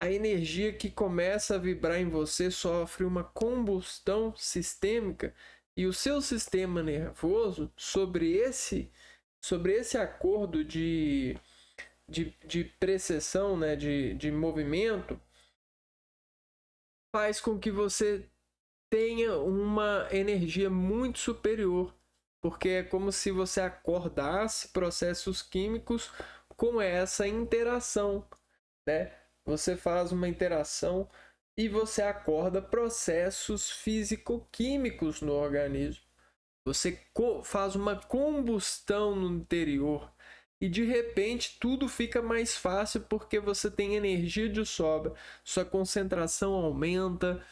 a energia que começa a vibrar em você sofre uma combustão sistêmica e o seu sistema nervoso, sobre esse acordo de precessão, né, de movimento, faz com que você tenha uma energia muito superior, porque é como se você acordasse processos químicos com essa interação, né? Você faz uma interação e você acorda processos físico-químicos no organismo. Você faz uma combustão no interior e de repente tudo fica mais fácil porque você tem energia de sobra, sua concentração aumenta,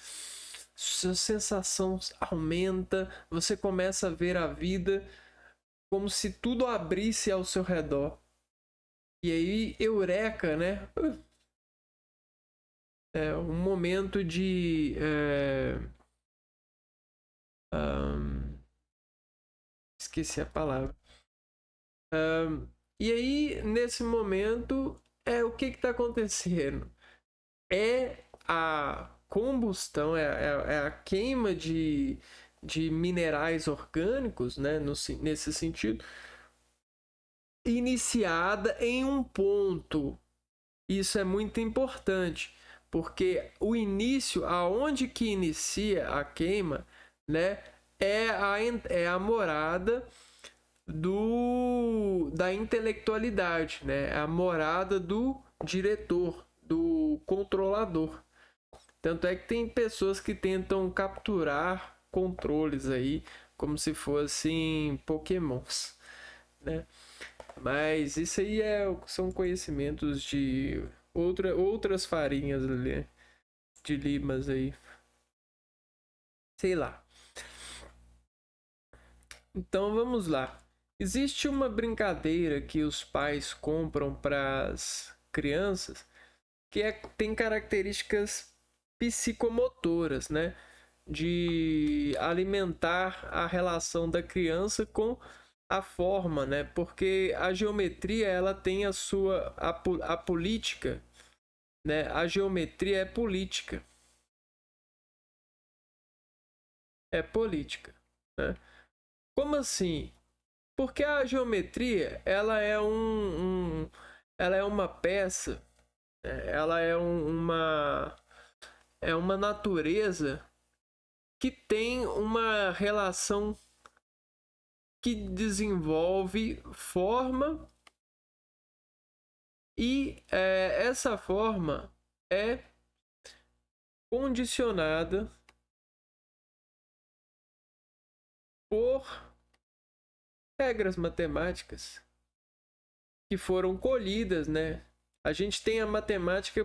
sua sensação aumenta, você começa a ver a vida como se tudo abrisse ao seu redor. E aí, eureka, né? É um momento de esqueci a palavra. E aí, nesse momento, o que está acontecendo? É a combustão, é a queima de minerais orgânicos, né, nesse sentido, iniciada em um ponto. Isso é muito importante, porque o início, aonde que inicia a queima, né, é a morada da intelectualidade, né? É a morada do diretor, do controlador. Tanto é que tem pessoas que tentam capturar controles aí como se fossem pokémons, né? Mas isso aí são conhecimentos de outras farinhas ali, de limas aí. Sei lá. Então vamos lá. Existe uma brincadeira que os pais compram para as crianças que tem características psicomotoras, né? De alimentar a relação da criança com a forma, né? Porque a geometria ela tem a política, né? A geometria é política, né? Como assim? Porque a geometria ela é uma peça, ela é uma natureza que tem uma relação que desenvolve forma e essa forma é condicionada por regras matemáticas que foram colhidas, né? A gente tem a matemática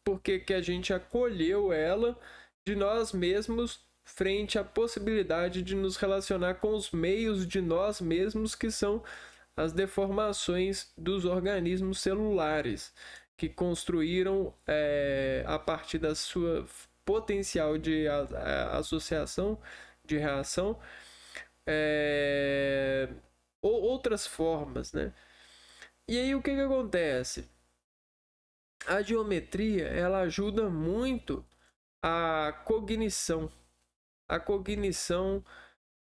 porque que a gente acolheu ela de nós mesmos frente à possibilidade de nos relacionar com os meios de nós mesmos, que são as deformações dos organismos celulares, que construíram, a partir da sua potencial de associação, de reação, outras formas, né? E aí o que acontece? A geometria ela ajuda muito a cognição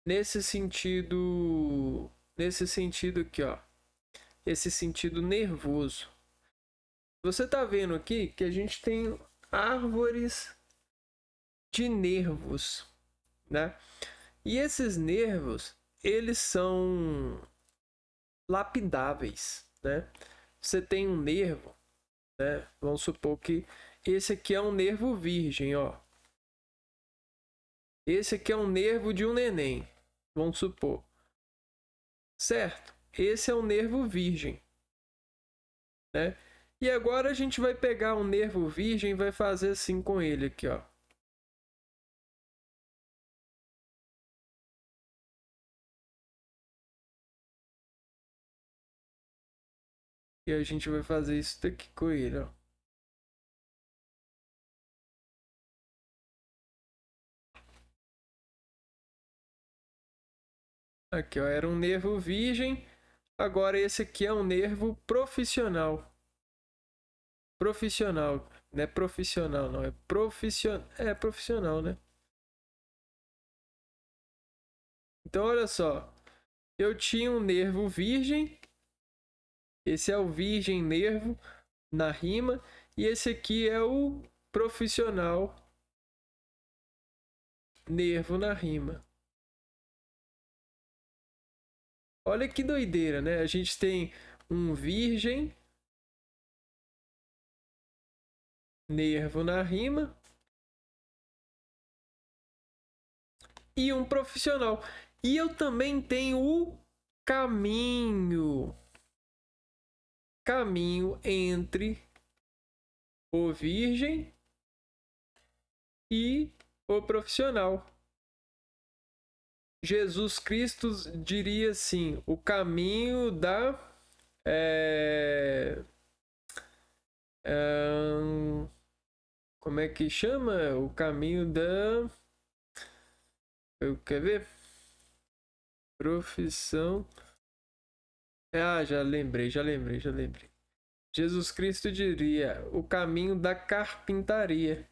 nesse sentido aqui, ó, esse sentido nervoso. Você tá vendo aqui que a gente tem árvores de nervos, né? E esses nervos, eles são lapidáveis, né? Você tem um nervo, né? Vamos supor que esse aqui é um nervo virgem, ó. Esse aqui é um nervo de um neném, vamos supor. Certo? Esse é um nervo virgem, né? E agora a gente vai pegar um nervo virgem e vai fazer assim com ele aqui, ó. E a gente vai fazer isso daqui com ele, ó. Aqui, ó, era um nervo virgem. Agora esse aqui é um nervo profissional. Profissional, não é profissional, não, é profissional, né? Então, olha só, eu tinha um nervo virgem, esse é o virgem nervo na rima, e esse aqui é o profissional nervo na rima. Olha que doideira, né? A gente tem um virgem nervo na rima e um profissional. E eu também tenho o caminho. Caminho entre o virgem e o profissional. Jesus Cristo diria assim: o caminho da. Como é que chama? O caminho da. Quer ver? Profissão. Ah, já lembrei. Jesus Cristo diria: o caminho da carpintaria.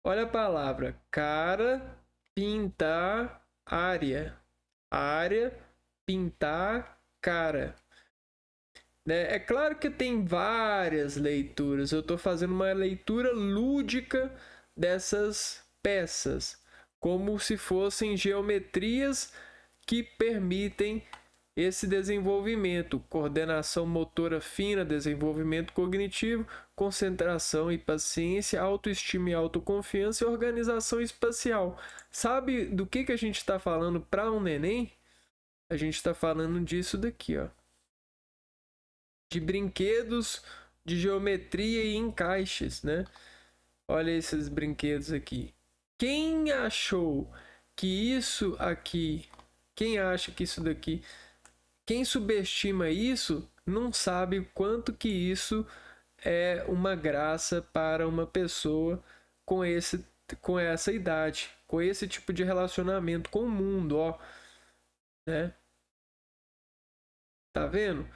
Olha a palavra: cara, pintar, área. Área, pintar, cara. Né? É claro que tem várias leituras. Eu estou fazendo uma leitura lúdica dessas peças, como se fossem geometrias que permitem esse desenvolvimento, coordenação motora fina, desenvolvimento cognitivo, concentração e paciência, autoestima e autoconfiança e organização espacial. Sabe do que a gente está falando para um neném? A gente está falando disso daqui, ó. De brinquedos de geometria e encaixes, né? Olha esses brinquedos aqui. Quem achou que isso aqui, quem acha que isso daqui, quem subestima isso, não sabe o quanto que isso é uma graça para uma pessoa com essa idade, com esse tipo de relacionamento com o mundo, ó, né? Tá vendo?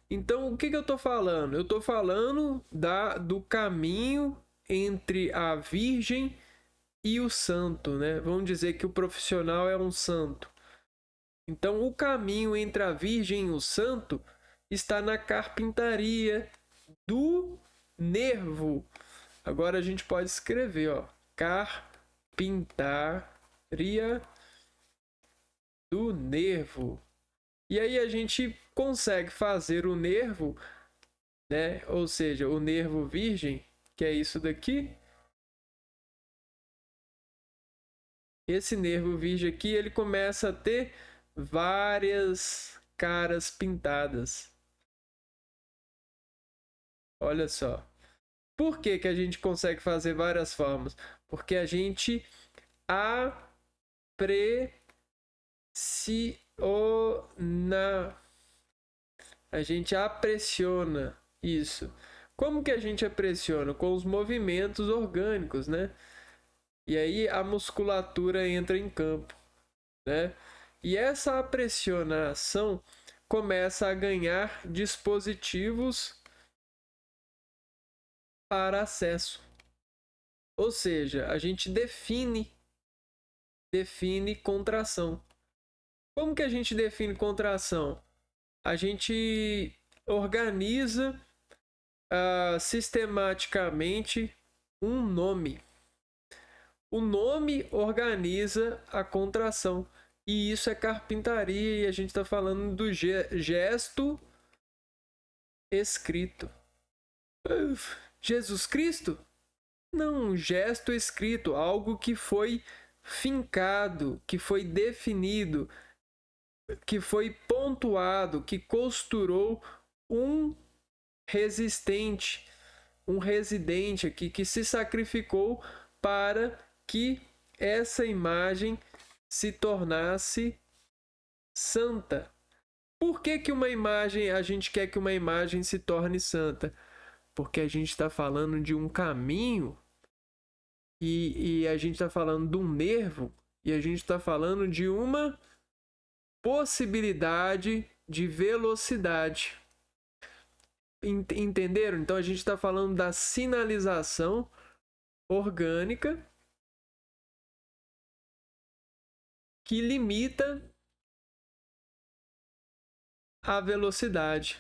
Então, o que eu estou falando? Eu estou falando do caminho entre a virgem e o santo, né? Vamos dizer que o profissional é um santo. Então, o caminho entre a virgem e o santo está na carpintaria do nervo. Agora a gente pode escrever, ó, carpintaria do nervo. E aí a gente consegue fazer o nervo, né? Ou seja, o nervo virgem, que é isso daqui. Esse nervo virgem aqui, ele começa a ter várias caras pintadas. Olha só. Por que que a gente consegue fazer várias formas? Porque a gente a gente apressiona isso. Como que a gente apressiona? Com os movimentos orgânicos, né? E aí a musculatura entra em campo, né? E essa apressionação começa a ganhar dispositivos para acesso. Ou seja, a gente define contração. Como que a gente define contração? A gente organiza sistematicamente um nome. O nome organiza a contração. E isso é carpintaria, e a gente está falando do gesto escrito. Jesus Cristo? Não, um gesto escrito, algo que foi fincado, que foi definido, que foi pontuado, que costurou um residente aqui que se sacrificou para que essa imagem se tornasse santa. Por que que uma imagem, a gente quer que uma imagem se torne santa? Porque a gente está falando de um caminho e a gente está falando de um nervo e a gente está falando de uma possibilidade de velocidade. Entenderam? Então a gente está falando da sinalização orgânica que limita a velocidade.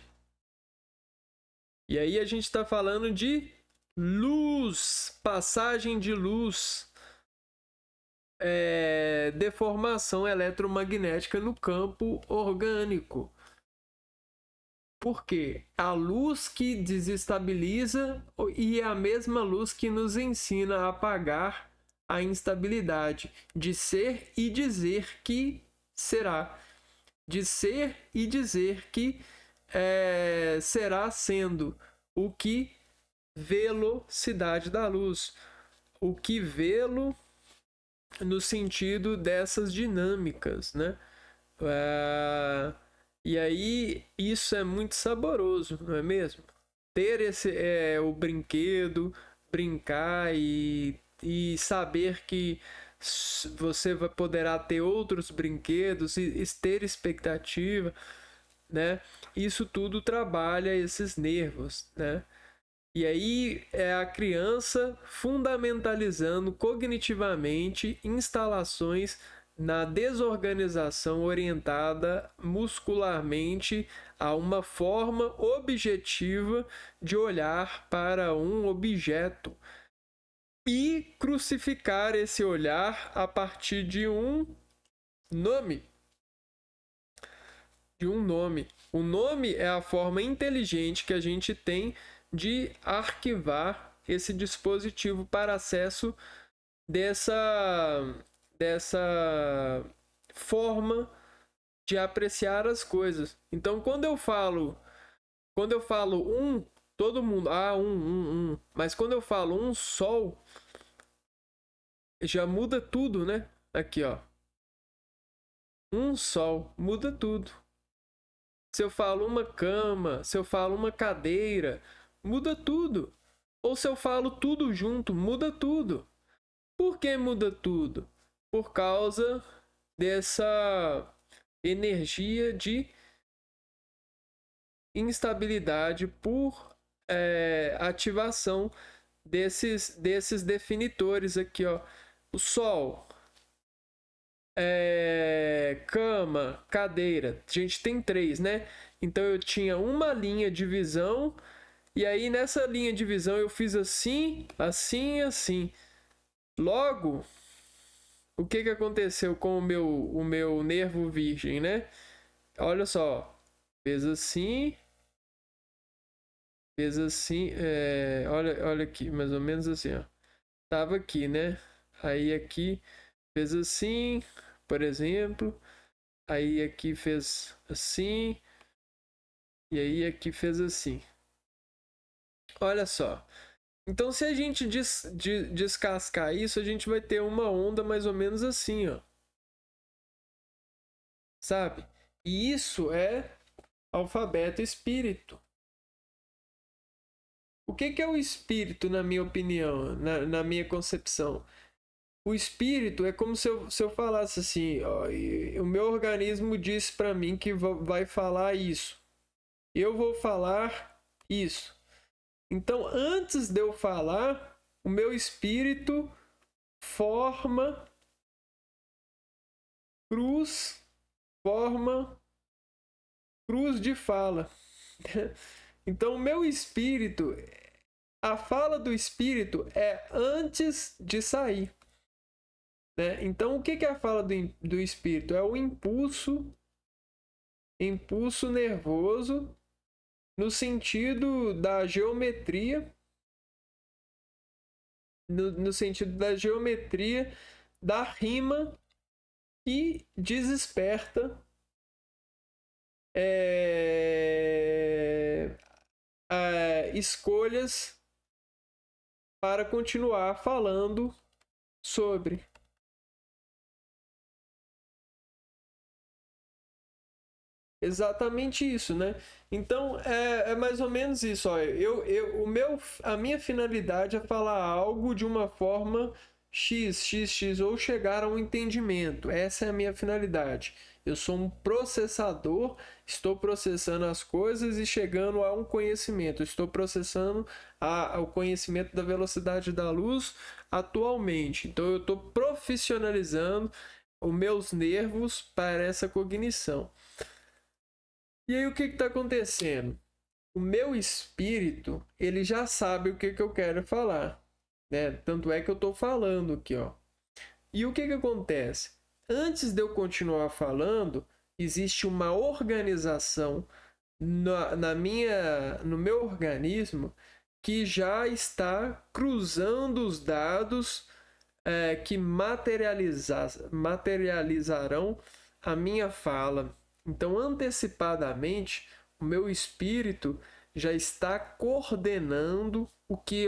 E aí a gente está falando de luz, passagem de luz, deformação eletromagnética no campo orgânico. Por quê? A luz que desestabiliza e é a mesma luz que nos ensina a apagar a instabilidade de ser e dizer que será. De ser e dizer que será sendo. O que? Velocidade da luz. O que vê-lo no sentido dessas dinâmicas, né? E aí isso é muito saboroso, não é mesmo? Ter o brinquedo, brincar e saber que você poderá ter outros brinquedos e ter expectativa, né? Isso tudo trabalha esses nervos, né? E aí é a criança fundamentalizando cognitivamente instalações na desorganização orientada muscularmente a uma forma objetiva de olhar para um objeto e crucificar esse olhar a partir de um nome. O nome é a forma inteligente que a gente tem de arquivar esse dispositivo para acesso dessa forma de apreciar as coisas. Então, quando eu falo todo mundo, mas quando eu falo um sol, já muda tudo, né? Aqui, ó. Um sol, muda tudo. Se eu falo uma cama, se eu falo uma cadeira, muda tudo. Ou se eu falo tudo junto, muda tudo. Por que muda tudo? Por causa dessa energia de instabilidade por ativação desses definidores aqui, ó. O sol, cama, cadeira. A gente tem 3, né? Então eu tinha uma linha de visão e aí nessa linha de visão eu fiz assim, assim e assim. Logo, o que aconteceu com o meu nervo virgem, né? Olha só, fez assim, olha aqui, mais ou menos assim, ó. Tava aqui, né? Aí aqui fez assim, por exemplo. Aí aqui fez assim. E aí aqui fez assim. Olha só. Então, se a gente descascar isso, a gente vai ter uma onda mais ou menos assim, ó. Sabe? E isso é alfabeto espírito. O que é o espírito, na minha opinião, na minha concepção? O espírito é como se eu falasse assim, ó, o meu organismo disse para mim que vai falar isso. Eu vou falar isso. Então, antes de eu falar, o meu espírito forma cruz de fala. Então, o meu espírito, a fala do espírito é antes de sair. Né? Então, o que é a fala do espírito? É o impulso nervoso no sentido da geometria, no sentido da geometria da rima que desesperta escolhas para continuar falando sobre. Exatamente isso, né? Então é mais ou menos isso. Ó. A minha finalidade é falar algo de uma forma x ou chegar a um entendimento. Essa é a minha finalidade. Eu sou um processador, estou processando as coisas e chegando a um conhecimento. Estou processando o conhecimento da velocidade da luz atualmente. Então eu estou profissionalizando os meus nervos para essa cognição. E aí o que está acontecendo? O meu espírito, ele já sabe o que eu quero falar, né? Tanto é que eu estou falando aqui, ó. E o que acontece? Antes de eu continuar falando, existe uma organização no meu organismo que já está cruzando os dados que materializarão a minha fala. Então, antecipadamente, o meu espírito já está coordenando o que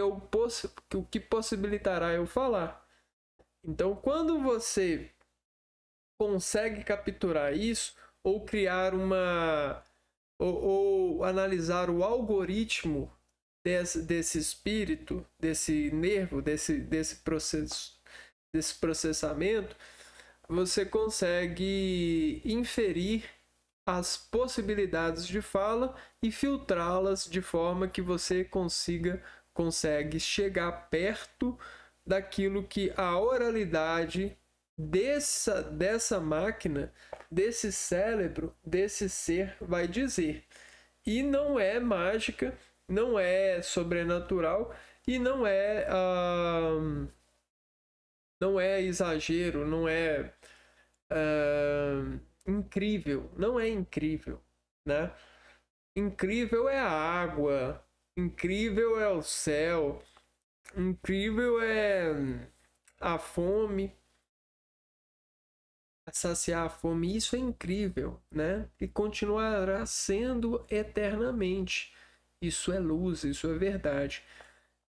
possibilitará eu falar. Então, quando você consegue capturar isso, ou criar ou analisar o algoritmo desse espírito, desse nervo, desse processamento, você consegue inferir as possibilidades de fala e filtrá-las de forma que você consegue chegar perto daquilo que a oralidade dessa máquina, desse cérebro, desse ser vai dizer. E não é mágica, não é sobrenatural e não é exagero, não é incrível, não é incrível, né? Incrível é a água, incrível é o céu, incrível é a fome, saciar a fome, isso é incrível, né? E continuará sendo eternamente. Isso é luz, isso é verdade.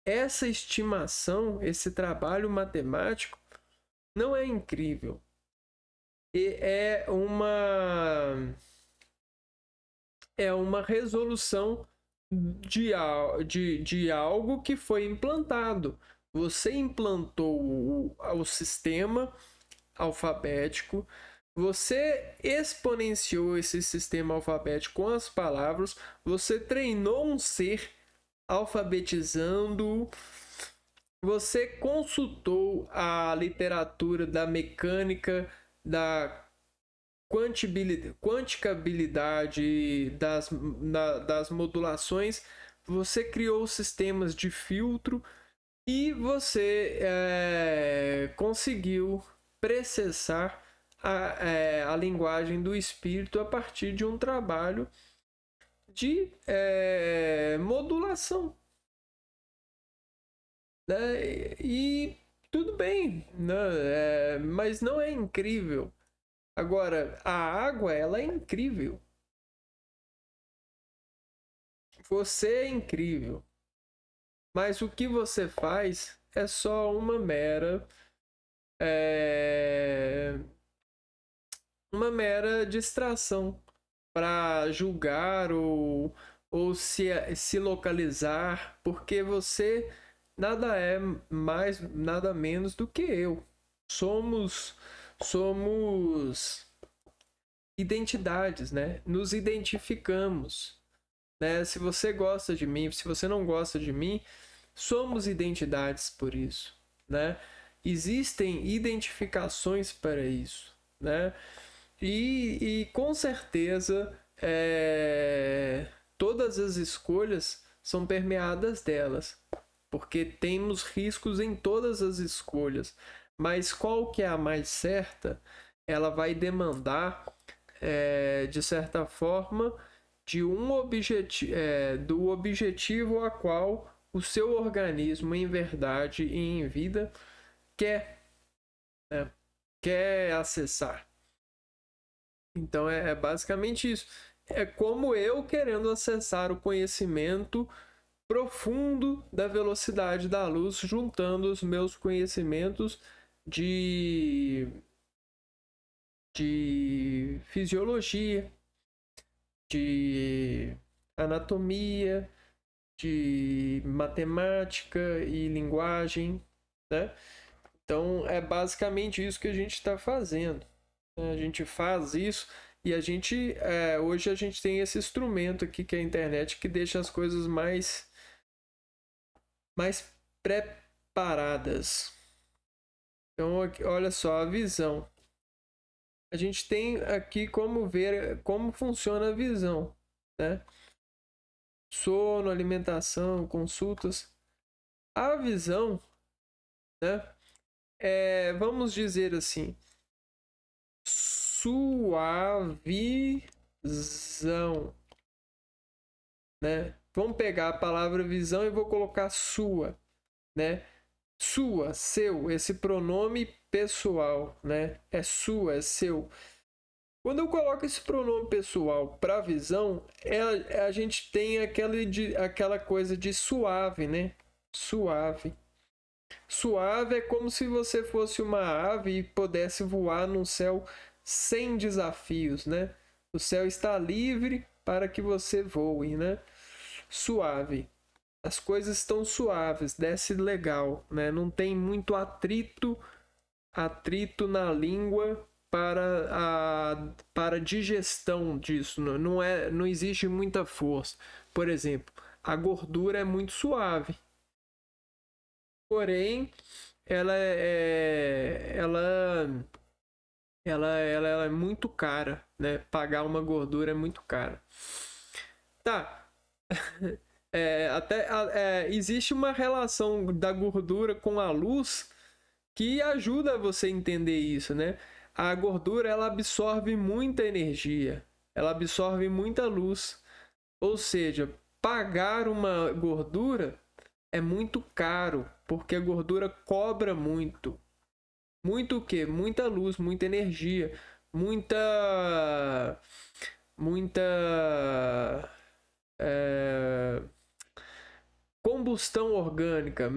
Essa estimação, esse trabalho matemático não é incrível. E é uma resolução de algo que foi implantado. Você implantou o sistema alfabético, você exponenciou esse sistema alfabético com as palavras, você treinou um ser alfabetizando, você consultou a literatura da mecânica, da quanticabilidade das modulações, você criou sistemas de filtro e você conseguiu processar a linguagem do espírito a partir de um trabalho de modulação. Né? E tudo bem, né? Mas não é incrível. Agora, a água, ela é incrível. Você é incrível. Mas o que você faz é só uma mera distração para julgar ou se localizar, porque você nada é mais, nada menos do que eu. Somos identidades, né? Nos identificamos, né? Se você gosta de mim, se você não gosta de mim, somos identidades por isso, né? Existem identificações para isso, né? E com certeza todas as escolhas são permeadas delas, porque temos riscos em todas as escolhas, mas qual que é a mais certa? Ela vai demandar, de certa forma, de do objetivo a qual o seu organismo em verdade e em vida quer, né? Quer acessar. Então é basicamente isso. É como eu querendo acessar o conhecimento profundo da velocidade da luz, juntando os meus conhecimentos de fisiologia, de anatomia, de matemática e linguagem, né? Então é basicamente isso que a gente está fazendo. A gente faz isso e hoje a gente tem esse instrumento aqui que é a internet que deixa as coisas mais preparadas. Então olha só a visão. A gente tem aqui como ver como funciona a visão, né? Sono, alimentação, consultas. A visão, né? Vamos dizer assim, suavizão, né? Vamos pegar a palavra visão e vou colocar sua, né? Sua, seu, esse pronome pessoal, né? É sua, é seu. Quando eu coloco esse pronome pessoal para visão, a gente tem aquela coisa de suave, né? Suave. Suave é como se você fosse uma ave e pudesse voar num céu sem desafios, né? O céu está livre para que você voe, né? Suave. As coisas estão suaves, desce legal, né? Não tem muito atrito na língua para digestão disso. Não existe muita força. Por exemplo, a gordura é muito suave. Porém, ela é muito cara, né? Pagar uma gordura é muito cara. Tá. Existe uma relação da gordura com a luz que ajuda você a entender isso, né? A gordura ela absorve muita energia, ela absorve muita luz. Ou seja, pagar uma gordura é muito caro, porque a gordura cobra muito. Muito o quê? Muita luz, muita energia, muita combustão orgânica,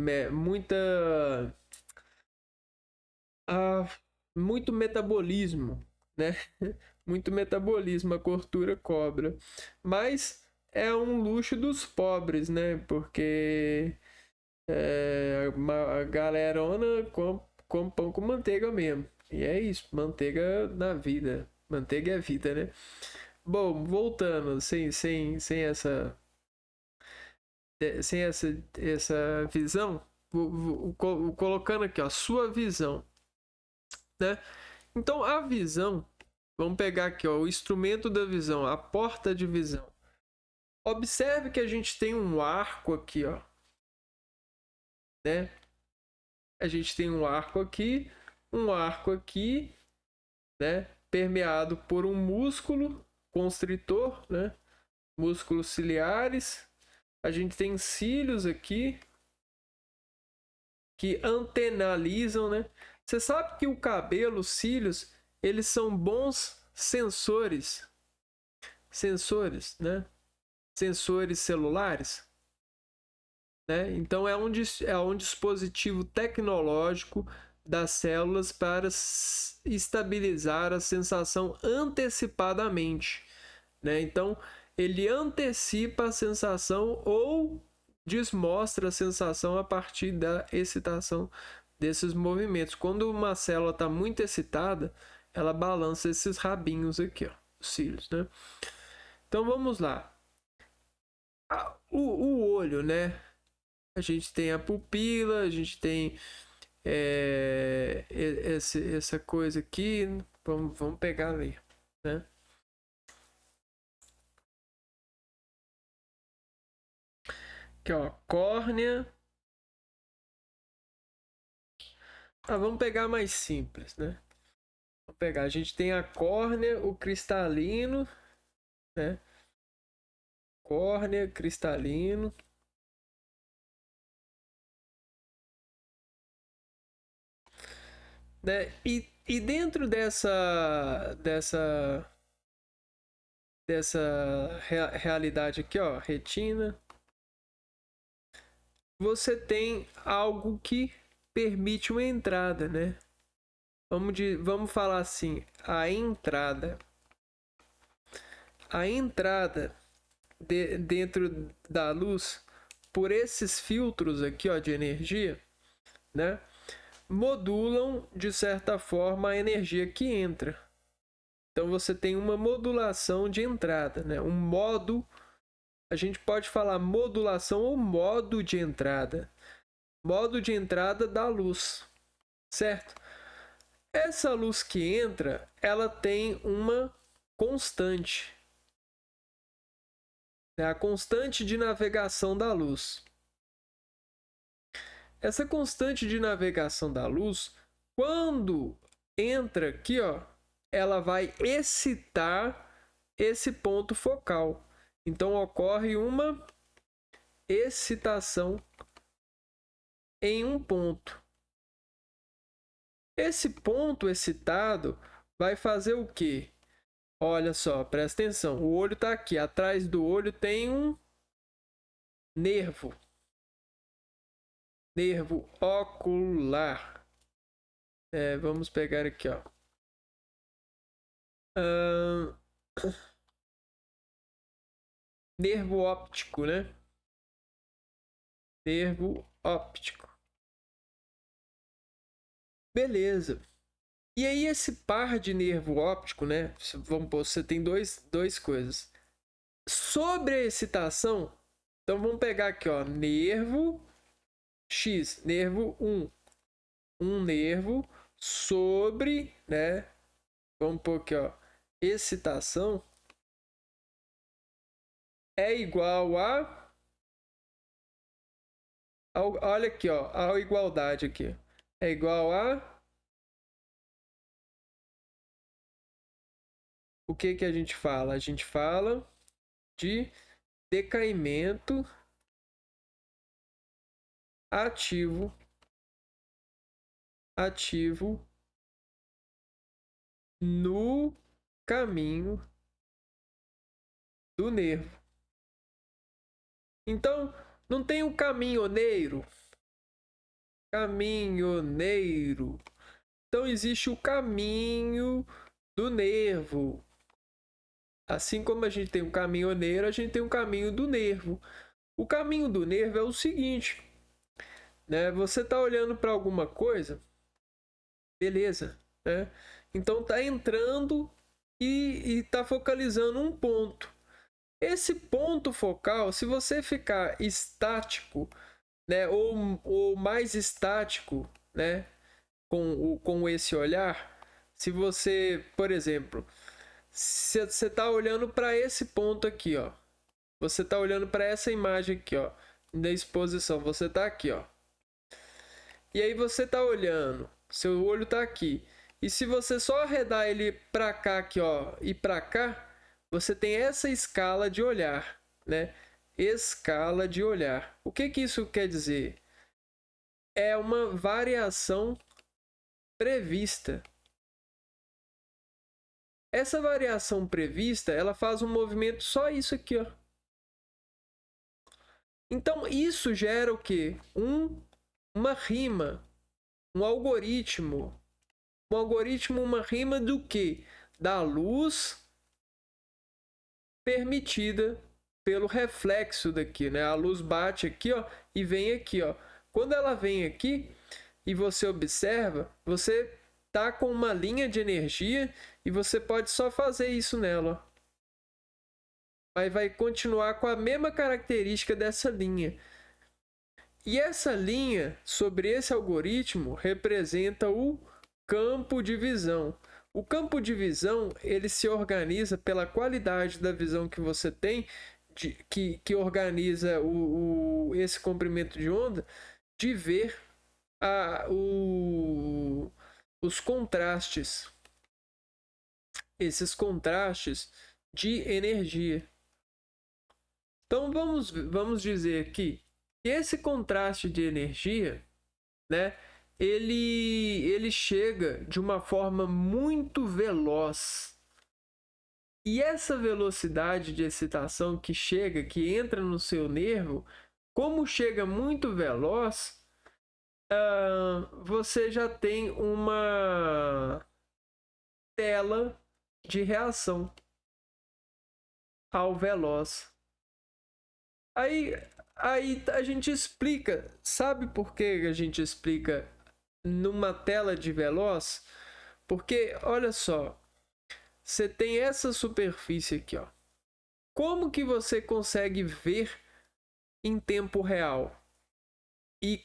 muito metabolismo, né? Muito metabolismo a gordura cobra. Mas é um luxo dos pobres, né? Porque a galerona come pão com manteiga mesmo. E é isso, manteiga na vida. Manteiga é vida, né? Bom, voltando, sem essa visão, colocando aqui, ó, sua visão, né? Então, a visão, vamos pegar aqui, ó, o instrumento da visão, a porta de visão. Observe que a gente tem um arco aqui, ó, né? A gente tem um arco aqui, né? Permeado por um músculo constritor, né? Músculos ciliares. A gente tem cílios aqui que antenalizam, né? Você sabe que o cabelo, os cílios, eles são bons sensores, né? Sensores celulares, né? Então é um dispositivo tecnológico das células para estabilizar a sensação antecipadamente, né? Então ele antecipa a sensação ou desmostra a sensação a partir da excitação desses movimentos. Quando uma célula está muito excitada, ela balança esses rabinhos aqui, ó, os cílios, né? Então vamos lá. O olho, né? A gente tem a pupila, a gente tem essa coisa aqui. Vamos pegar ali, né? Aqui, ó, córnea. Vamos pegar mais simples, né? Vamos pegar. A gente tem a córnea, o cristalino, né? Córnea, cristalino. Né? E dentro dessa realidade aqui, ó, retina, você tem algo que permite uma entrada, né? Vamos falar assim, a entrada. a entrada dentro da luz por esses filtros aqui, ó, de energia, né, modulam de certa forma a energia que entra. Então você tem uma modulação de entrada, né, um modo, a gente pode falar modulação ou modo de entrada da luz, certo? Essa luz que entra, ela tem uma constante, né? A constante de navegação da luz. Essa constante de navegação da luz, quando entra aqui, ó, ela vai excitar esse ponto focal. Então ocorre uma excitação em um ponto. Esse ponto excitado vai fazer o quê? Olha só, presta atenção. O olho está aqui. Atrás do olho tem um nervo. Nervo ocular. Vamos pegar aqui, ó. Nervo óptico, né? Nervo óptico. Beleza. E aí esse par de nervo óptico, né? Vamos pôr, você tem dois coisas. Sobre a excitação, então vamos pegar aqui, ó, nervo X, nervo 1. Um nervo sobre, né? Vamos pôr aqui, ó, excitação é igual olha aqui, ó, a igualdade aqui. É igual a o que a gente fala? A gente fala de decaimento ativo no caminho do nervo. Então, não tem um caminhoneiro. Então, existe o caminho do nervo. Assim como a gente tem um caminhoneiro, a gente tem um caminho do nervo. O caminho do nervo é o seguinte, né? Você está olhando para alguma coisa, beleza, né? Então está entrando e está focalizando um ponto. Esse ponto focal, se você ficar estático, né, ou mais estático, né, com esse olhar, se você, por exemplo, você está olhando para esse ponto aqui, ó, você está olhando para essa imagem aqui, ó, da exposição, você está aqui, ó, e aí você está olhando, seu olho está aqui, e se você só arredar ele para cá aqui, ó, e para cá, você tem essa escala de olhar, né? Escala de olhar. O que isso quer dizer? É uma variação prevista. Essa variação prevista, ela faz um movimento só isso aqui, ó. Então isso gera o quê? Uma rima, um algoritmo. Um algoritmo, uma rima do quê? Da luz permitida pelo reflexo daqui, né? A luz bate aqui, ó, e vem aqui, ó. Quando ela vem aqui e você observa, você tá com uma linha de energia e você pode só fazer isso nela, ó. Mas vai continuar com a mesma característica dessa linha. E essa linha, sobre esse algoritmo, representa o campo de visão. O campo de visão, ele se organiza pela qualidade da visão que você tem, que organiza esse comprimento de onda, de ver os contrastes. Esses contrastes de energia. Então, vamos dizer que esse contraste de energia, né, ele chega de uma forma muito veloz. E essa velocidade de excitação que chega, que entra no seu nervo, como chega muito veloz, você já tem uma tela de reação. ao veloz. Aí a gente explica. Sabe por que a gente explica numa tela de veloz? Porque, olha só, você tem essa superfície aqui, ó. Como que você consegue ver em tempo real? E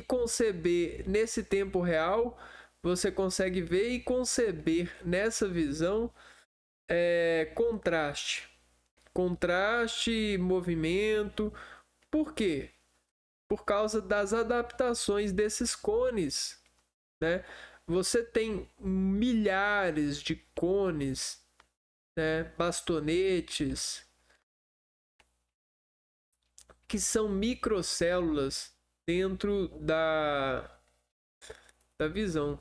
conceber nesse tempo real, você consegue ver e conceber nessa visão contraste. Contraste, movimento. Por quê? Por causa das adaptações desses cones, né? Você tem milhares de cones, né? Bastonetes, que são microcélulas dentro da visão.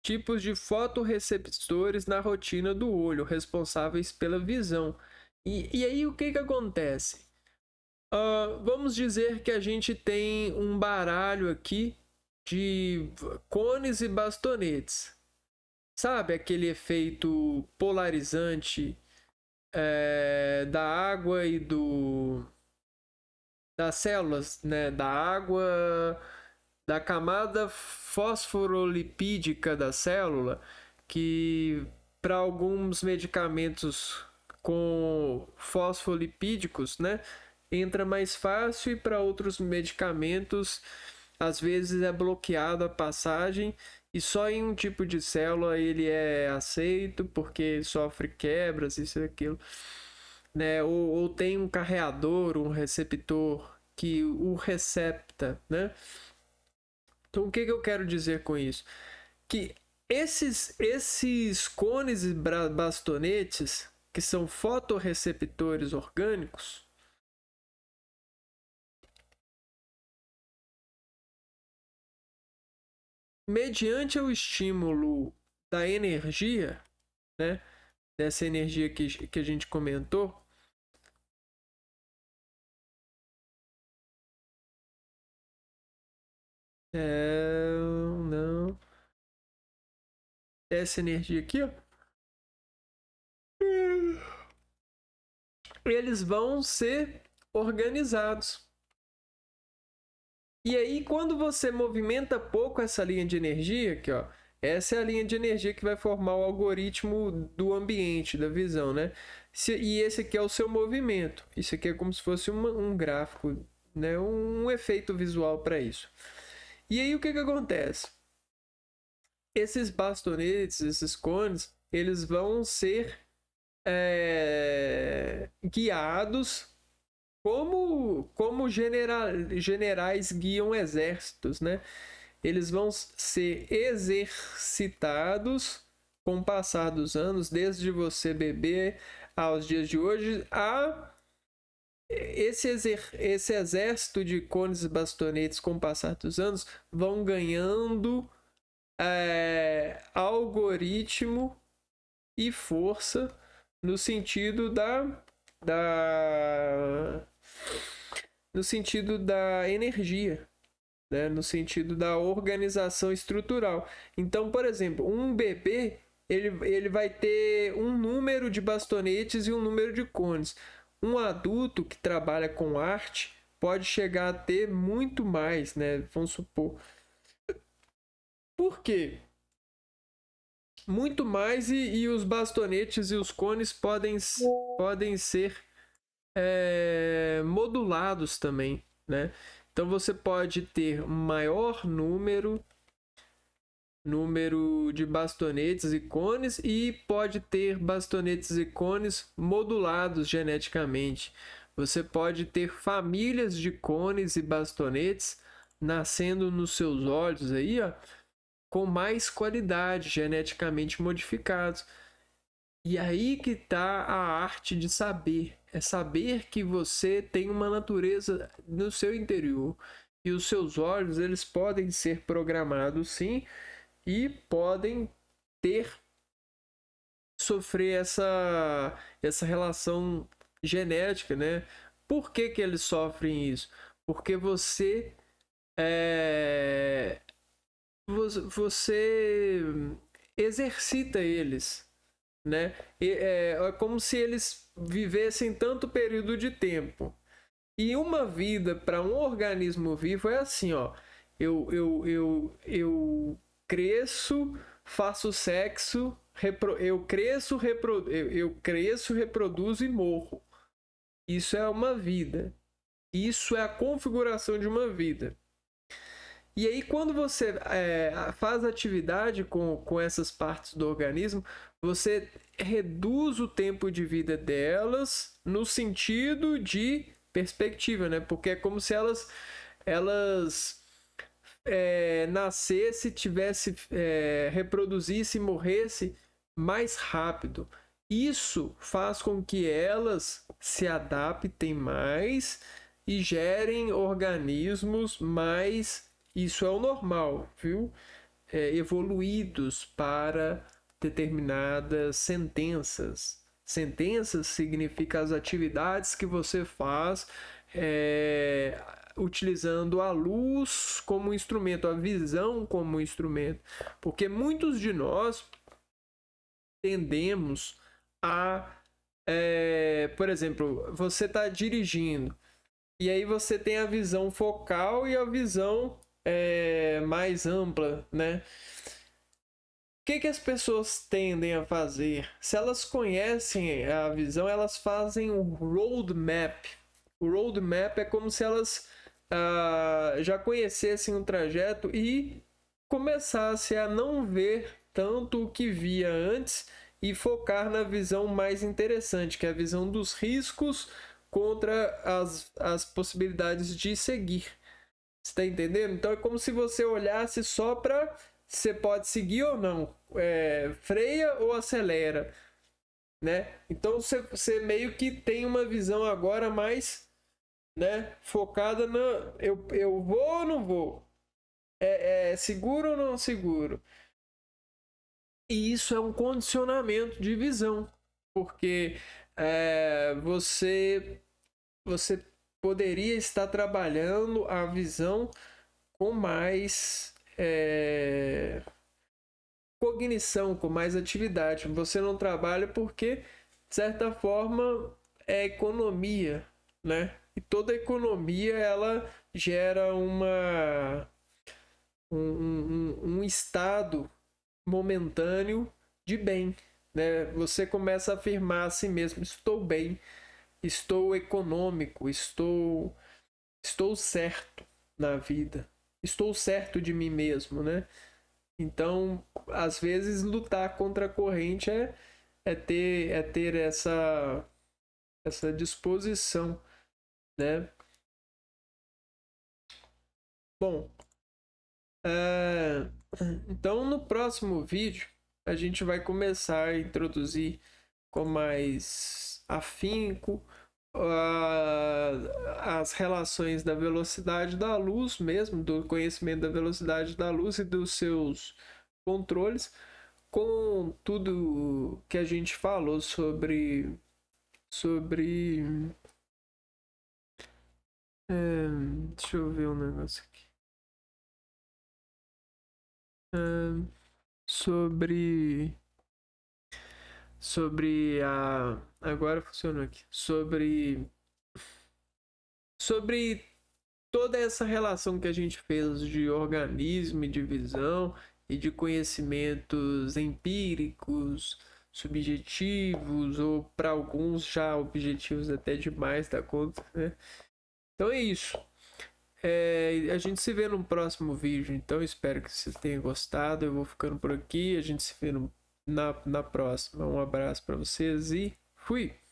Tipos de fotorreceptores na rotina do olho, responsáveis pela visão. E aí o que acontece? Vamos dizer que a gente tem um baralho aqui de cones e bastonetes. Sabe aquele efeito polarizante da água e das células, né? Da água, da camada fosfolipídica da célula, que para alguns medicamentos com fosfolipídicos, né, entra mais fácil, e para outros medicamentos às vezes é bloqueado a passagem, e só em um tipo de célula ele é aceito porque sofre quebras, isso e aquilo, né? Ou tem um carreador, um receptor que o recepta, né? Então, o que eu quero dizer com isso? Que esses cones e bastonetes, que são fotorreceptores orgânicos, mediante o estímulo da energia, né, dessa energia que a gente comentou, não, essa energia aqui, ó, eles vão ser organizados. E aí, quando você movimenta pouco essa linha de energia, aqui, ó, essa é a linha de energia que vai formar o algoritmo do ambiente, da visão, né? E esse aqui é o seu movimento. Isso aqui é como se fosse um gráfico, né? Um efeito visual para isso. E aí, o que acontece? Esses bastonetes, esses cones, eles vão ser guiados como generais guiam exércitos, né? Eles vão ser exercitados com o passar dos anos, desde você bebê aos dias de hoje, esse exército de cones e bastonetes, com o passar dos anos, vão ganhando algoritmo e força no sentido no sentido da energia, né? No sentido da organização estrutural. Então, por exemplo, um bebê ele vai ter um número de bastonetes e um número de cones. Um adulto que trabalha com arte pode chegar a ter muito mais, né? Vamos supor. Por quê? Muito mais, e os bastonetes e os cones podem ser modulados também, né? Então você pode ter maior número de bastonetes e cones, e pode ter bastonetes e cones modulados geneticamente. Você pode ter famílias de cones e bastonetes nascendo nos seus olhos aí, ó, com mais qualidade, geneticamente modificados. E aí que está a arte de saber. É saber que você tem uma natureza no seu interior. E os seus olhos, eles podem ser programados sim, e podem sofrer essa relação genética, né? Por que eles sofrem isso? Porque você exercita eles, né? É como se eles vivessem tanto período de tempo. E uma vida para um organismo vivo é assim, ó. Eu cresço, faço sexo, eu cresço, reproduzo e morro. Isso é uma vida. Isso é a configuração de uma vida. E aí, quando você faz atividade com essas partes do organismo, você reduz o tempo de vida delas no sentido de perspectiva, né? Porque é como se elas nascesse, reproduzisse e morresse mais rápido. Isso faz com que elas se adaptem mais e gerem organismos mais, isso é o normal, viu? Evoluídos para determinadas sentenças. Sentenças significa as atividades que você faz utilizando a luz como instrumento, a visão como instrumento. Porque muitos de nós tendemos a, por exemplo, você está dirigindo e aí você tem a visão focal e a visão mais ampla, né? O que as pessoas tendem a fazer? Se elas conhecem a visão, elas fazem um roadmap. O roadmap é como se elas já conhecessem o trajeto e começassem a não ver tanto o que via antes e focar na visão mais interessante, que é a visão dos riscos contra as possibilidades de seguir. Você está entendendo? Então é como se você olhasse só para você pode seguir ou não, freia ou acelera, né? Então você meio que tem uma visão agora mais, né, focada na eu vou ou não vou, seguro ou não seguro. E isso é um condicionamento de visão, porque você poderia estar trabalhando a visão com mais cognição, com mais atividade. Você não trabalha porque, de certa forma, é economia, né? E toda economia ela gera um estado momentâneo de bem, né? Você começa a afirmar a si mesmo: estou bem, estou econômico, estou certo na vida, estou certo de mim mesmo, né? Então, às vezes, lutar contra a corrente é ter essa disposição, né? Bom, então no próximo vídeo a gente vai começar a introduzir com mais afinco as relações da velocidade da luz mesmo, do conhecimento da velocidade da luz e dos seus controles, com tudo que a gente falou sobre deixa eu ver um negócio aqui. Sobre agora funcionou aqui. Sobre toda essa relação que a gente fez de organismo e de visão e de conhecimentos empíricos, subjetivos ou para alguns já objetivos até demais da conta, né? Então é isso. A gente se vê no próximo vídeo, então espero que vocês tenham gostado. Eu vou ficando por aqui, a gente se vê na próxima. Um abraço para vocês e fui!